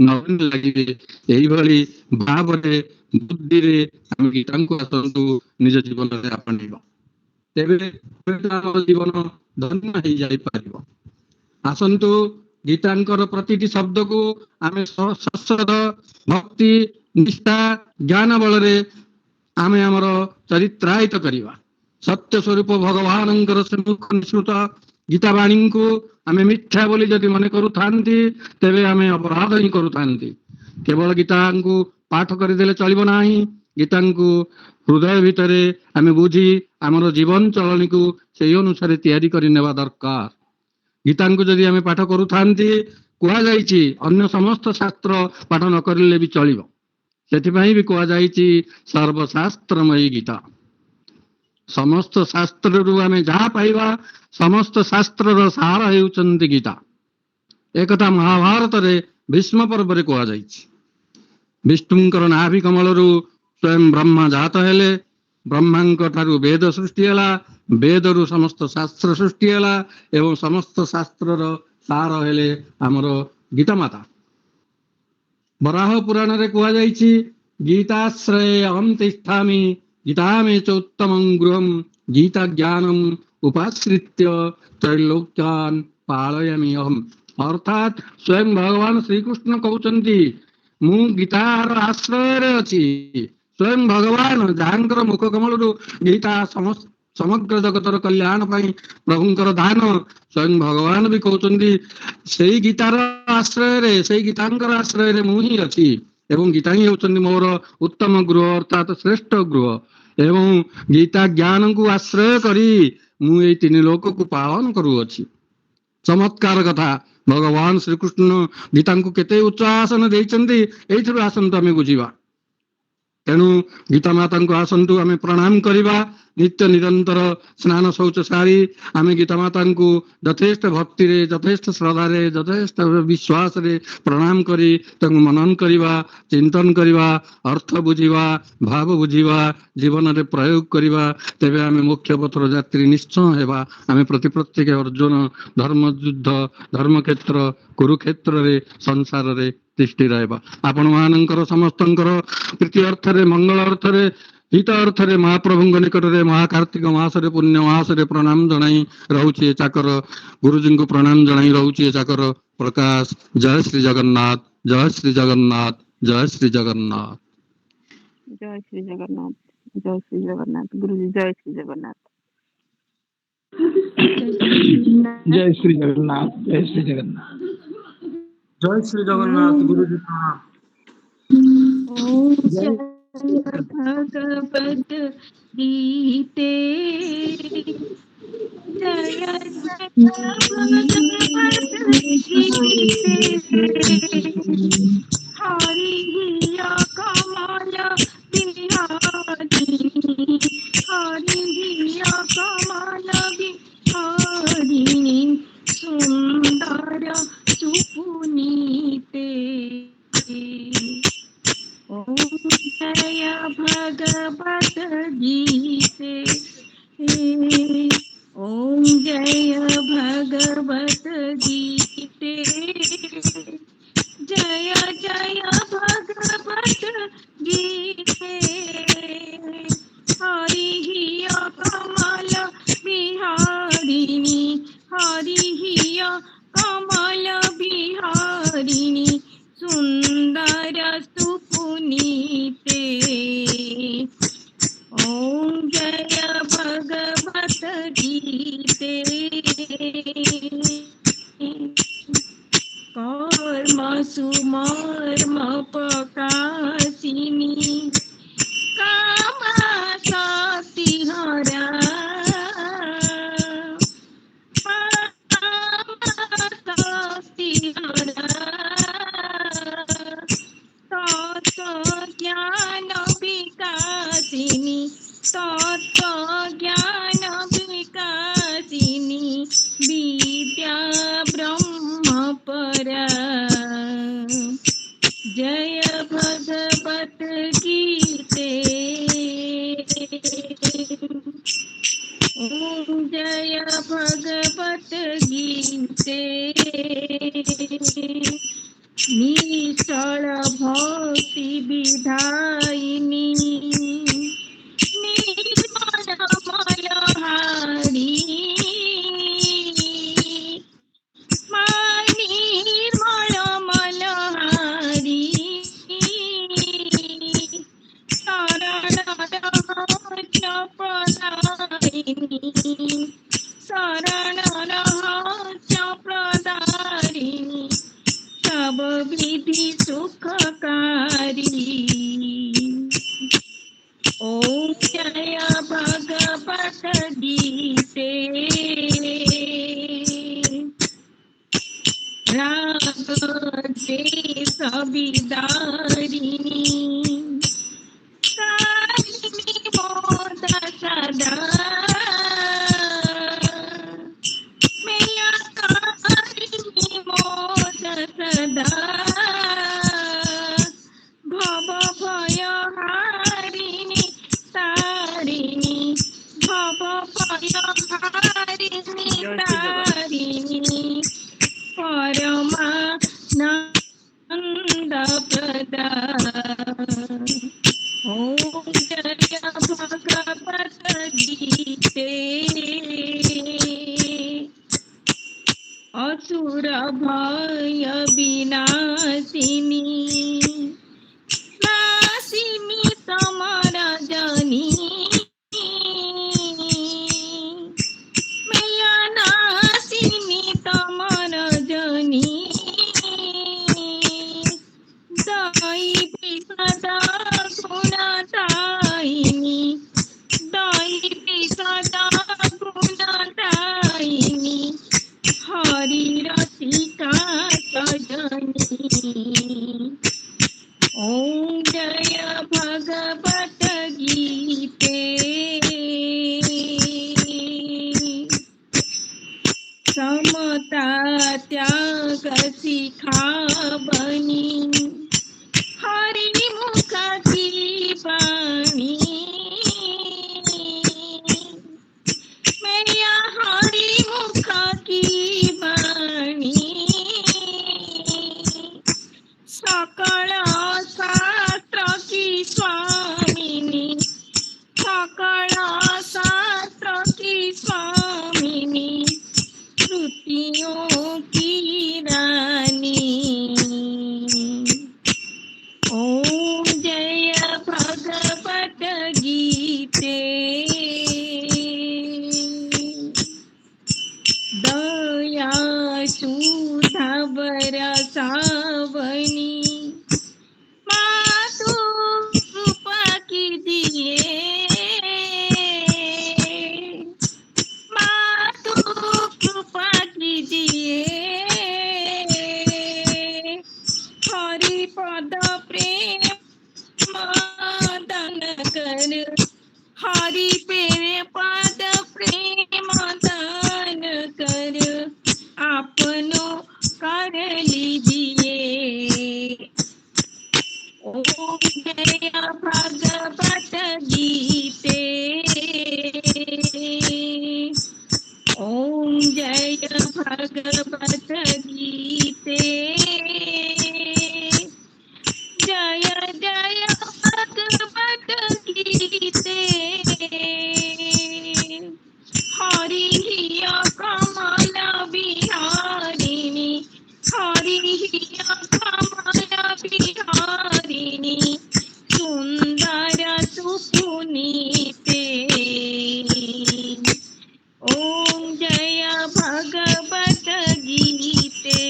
ନବୀନ ଲାଗିବେ। ଏଇଭଳି ଭାବରେ ବୁଦ୍ଧିରେ ଆମେ ଗୀତାଙ୍କୁ ଆସନ୍ତୁ ନିଜ ଜୀବନରେ ଆପଣେଇବା, ତେବେ ଆମ ଜୀବନ ଧନ୍ୟ ହେଇଯାଇପାରିବ। ଆସନ୍ତୁ ଗୀତାଙ୍କର ପ୍ରତିଟି ଶବ୍ଦକୁ ଆମେ ସଶ୍ରଦ୍ଧ ଭକ୍ତି, ନିଷ୍ଠା, ଜ୍ଞାନ ବଳରେ ଆମେ ଆମର ଚରିତ୍ରାୟିତ କରିବା। ସତ୍ୟ ସ୍ୱରୂପ ଭଗବାନଙ୍କର ସମ୍ମୁଖ ନିଃସୃତ ଗୀତା ବାଣୀଙ୍କୁ ଆମେ ମିଥ୍ୟା ବୋଲି ଯଦି ମନେ କରୁଥାନ୍ତି, ତେବେ ଆମେ ଅପରାଧ ହିଁ କରୁଥାନ୍ତି। କେବଳ ଗୀତାଙ୍କୁ ପାଠ କରିଦେଲେ ଚଳିବ ନାହିଁ। ଗୀତାଙ୍କୁ ହୃଦୟ ଭିତରେ ଆମେ ବୁଝି ଆମର ଜୀବନ ଚଳଣୀକୁ ସେହି ଅନୁସାରେ ତିଆରି କରି ନେବା ଦରକାର। ଗୀତାଙ୍କୁ ଯଦି ଆମେ ପାଠ କରୁଥାନ୍ତି, କୁହାଯାଇଛି ଅନ୍ୟ ସମସ୍ତ ଶାସ୍ତ୍ର ପାଠ ନ କରିଲେ ବି ଚଳିବ। ସେଥିପାଇଁ ବି କୁହାଯାଇଛି ସର୍ବଶାସ୍ତ୍ରମୟୀ ଗୀତା। ସମସ୍ତ ଶାସ୍ତ୍ରରୁ ଆମେ ଯାହା ପାଇବା, ସମସ୍ତ ଶାସ୍ତ୍ରର ସାର ହେଉଛନ୍ତି ଗୀତା। ଏକଥା ମହାଭାରତରେ ଭୀଷ୍ମ ପର୍ବରେ କୁହାଯାଇଛି। ବିଷ୍ଣୁଙ୍କର ନାଭି କମଳରୁ ସ୍ୱୟଂ ବ୍ରହ୍ମା ଜାତ ହେଲେ। ବ୍ରହ୍ମାଙ୍କ ଠାରୁ ବେଦ ସୃଷ୍ଟି ହେଲା, ବେଦରୁ ସମସ୍ତ ଶାସ୍ତ୍ର ସୃଷ୍ଟି ହେଲା ଏବଂ ସମସ୍ତ ଶାସ୍ତ୍ରର ସାର ହେଲେ ଆମର ଗୀତା ମାତା। ବରାହ ପୁରାଣରେ କୁହାଯାଇଛି, ଗୀତାଶ୍ରୟେ ଅହଂ ତିଷ୍ଠାମି, ଗୀତାମେ ଚ ଉତ୍ତମଂ ଗୃହଂ, ଗୀତା ଜ୍ଞାନଂ ଉପାଶ୍ରିତ୍ୟ ତ୍ରୈଲୋକ୍ୟାନ୍ ପାଳୟାମି ଅହଂ। ଅର୍ଥାତ୍ ସ୍ୱୟଂ ଭଗବାନ ଶ୍ରୀକୃଷ୍ଣ କହୁଛନ୍ତି, ମୁଁ ଗୀତାର ଆଶ୍ରୟରେ ଅଛି। ସ୍ୱୟଂ ଭଗବାନ ଯାହାଙ୍କର ମୁଖ କମଳରୁ ଗୀତା ସମଗ୍ର ଜଗତର କଲ୍ୟାଣ ପାଇଁ ପ୍ରଭୁଙ୍କର ଦାନ, ସ୍ୱୟଂ ଭଗବାନ ବି କହୁଛନ୍ତି ସେଇ ଗୀତାର ଆଶ୍ରୟରେ, ସେଇ ଗୀତାଙ୍କର ଆଶ୍ରୟରେ ମୁଁ ହିଁ ଅଛି ଏବଂ ଗୀତା ହିଁ ହେଉଛନ୍ତି ମୋର ଉତ୍ତମ ଗୃହ, ଅର୍ଥାତ୍ ଶ୍ରେଷ୍ଠ ଗୃହ। ଏବଂ ଗୀତା ଜ୍ଞାନକୁ ଆଶ୍ରୟ କରି ମୁଁ ଏଇ ତିନି ଲୋକକୁ ପାଳନ କରୁଅଛି। ଚମତ୍କାର କଥା, ଭଗବାନ ଶ୍ରୀକୃଷ୍ଣ ଗୀତାଙ୍କୁ କେତେ ଉଚ୍ଚ ଆସନ ଦେଇଛନ୍ତି, ଏଇଥିରୁ ଆସନ୍ତୁ ଆମେ ବୁଝିବା। ତେଣୁ ଗୀତା ମାତାଙ୍କୁ ଆସନ୍ତୁ ଆମେ ପ୍ରଣାମ କରିବା। ନିତ୍ୟ ନିରନ୍ତର ସ୍ନାନ ଶୌଚ ସାରି ଆମେ ଗୀତା ମାତାଙ୍କୁ ଯଥେଷ୍ଟ ଭକ୍ତିରେ, ଯଥେଷ୍ଟ ଶ୍ରଦ୍ଧାରେ, ଯଥେଷ୍ଟ ବିଶ୍ୱାସରେ ପ୍ରଣାମ କରି ତାଙ୍କୁ ମନନ କରିବା, ଚିନ୍ତନ କରିବା, ଅର୍ଥ ବୁଝିବା, ଭାବ ବୁଝିବା, ଜୀବନରେ ପ୍ରୟୋଗ କରିବା। ତେବେ ଆମେ ମୋକ୍ଷ ପଥର ଯାତ୍ରୀ ନିଶ୍ଚୟ ହେବା। ଆମେ ପ୍ରତ୍ୟେକ ଅର୍ଜୁନ ଧର୍ମଯୁଦ୍ଧ, ଧର୍ମକ୍ଷେତ୍ର, କୁରୁକ୍ଷେତ୍ରରେ, ସଂସାରରେ ତିଷ୍ଠି ରହିବା। ଆପଣମାନଙ୍କର ସମସ୍ତଙ୍କର ପ୍ରୀତି ଅର୍ଥରେ, ମଙ୍ଗଳ ଅର୍ଥରେ, ହିତ ଅର୍ଥରେ ମହାପ୍ରଭୁଙ୍କ ନିକଟରେ ମହାକାର୍ତ୍ତିକ ମାସରେ, ପୁଣ୍ୟ ମାସରେ ପ୍ରଣାମ ଜଣାଇ ରହୁଛି ଏ ଚାକର। ଗୁରୁଜୀଙ୍କୁ ପ୍ରଣାମ ଜଣାଇ ରହୁଛି ଏ ଚାକର ପ୍ରକାଶ। ଜୟ ଶ୍ରୀ ଜଗନ୍ନାଥ, ଜୟ ଶ୍ରୀ ଜଗନ୍ନାଥ, ଜୟ ଶ୍ରୀ ଜଗନ୍ନାଥ। ଜୟ ଶ୍ରୀ ଜଗନ୍ନାଥ, ଜୟ ଶ୍ରୀ ଜଗନ୍ନାଥ। ଗୁରୁଜୀ ଜୟ ଶ୍ରୀ ଜଗନ୍ନାଥ। जय श्री जगन्नाथ, जय श्री जगन्नाथ, जय श्री जगन्नाथ। गुरुजी प्रणाम। ओम जय भगवत गीते, जय जय भगवत गीते। हरि कमल बिहारिणी, हरि कमल बिहारिणी, सुंदर सुपुनीते। ओम जय भगवत गीते, ओम जय भगवत गीते। जय जय भगवत गीते, हरि कमल बिहारिणी, हरि कमल बिहारिणी, सुंदर सुपुनीते। ओम जय भगवत गीते। कर्म सुमर्म प्रकाशिनी, काम शक्ति हरा, शक्ति हरा, तत्व ज्ञान विकासिनी, तत्व ज्ञान विकासिनी, विद्या ब्रह्म परा। जय भगवत गीते, ओम जय भगवत गीते। निश्चल भक्ति विधायिनी, निर्मल मलहारी, निर्मल मलहारी, शरण प्रदायिनी, शरण प्रदायिनी, सब विधि सुखकारी। ओम जय भगवत गीते, राग देश विदारिणी, कालिनी मोद सदा, मैया कालिनी मोद सदा, भव भय हारिणी तारिणी, भव भय हारिणी तारिणी, परमानंद प्रदा। ओम जय भगवत गीते, असुर भय विनाशिनी, नासिनी समर जनी, मैया नासिनी तमर जनी, दैवी सदा गुणदायिनी, दैवी सदा गुणदायिनी, हरि रसिका हरि पेरे पद प्रेम दान कर आपनो कर लीजिए। ओम जय भगवत गीते। ओम जय भगवत गीते। जय जय भगवत गीते। हरि हिया कमल बिहारिणी। हरि हिया कमल बिहारिणी। सुंदर सुपुनीते। ओम जय भगवत गीते।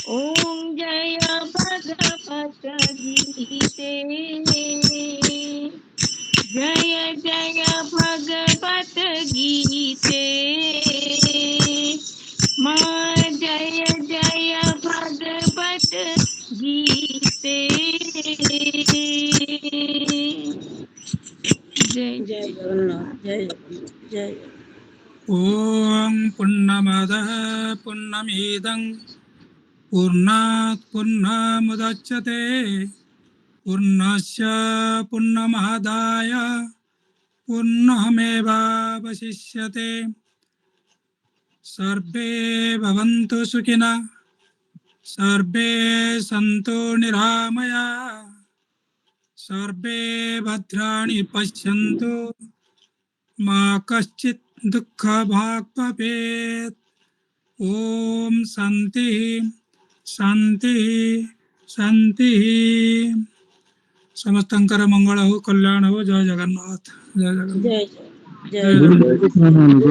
ओम जय भगवत गीते। जय जय भगवत गीते। माँ जय जय भगवत गीते। जय जय जगन्नाथ जय जगन्नाथ जय ओम पूर्णमदः पूर्णमिदं पूर्णात् पूर्णमुदच्यते पूर्णस्य पूर्णमादाय पूर्णमेवावशिष्यते। सर्वे भवन्तु सुखिनः सर्वे सन्तु निरामयाः सर्वे भद्राणि पश्यन्तु मा कश्चित् दुःखभाग् भवेत्। ओम शांति शांति शांति। समस्तंकर मंगल हो कल्याण हो। जय जगन्नाथ जय जगन्नाथ जय जय जय जगन्नाथ। गुरु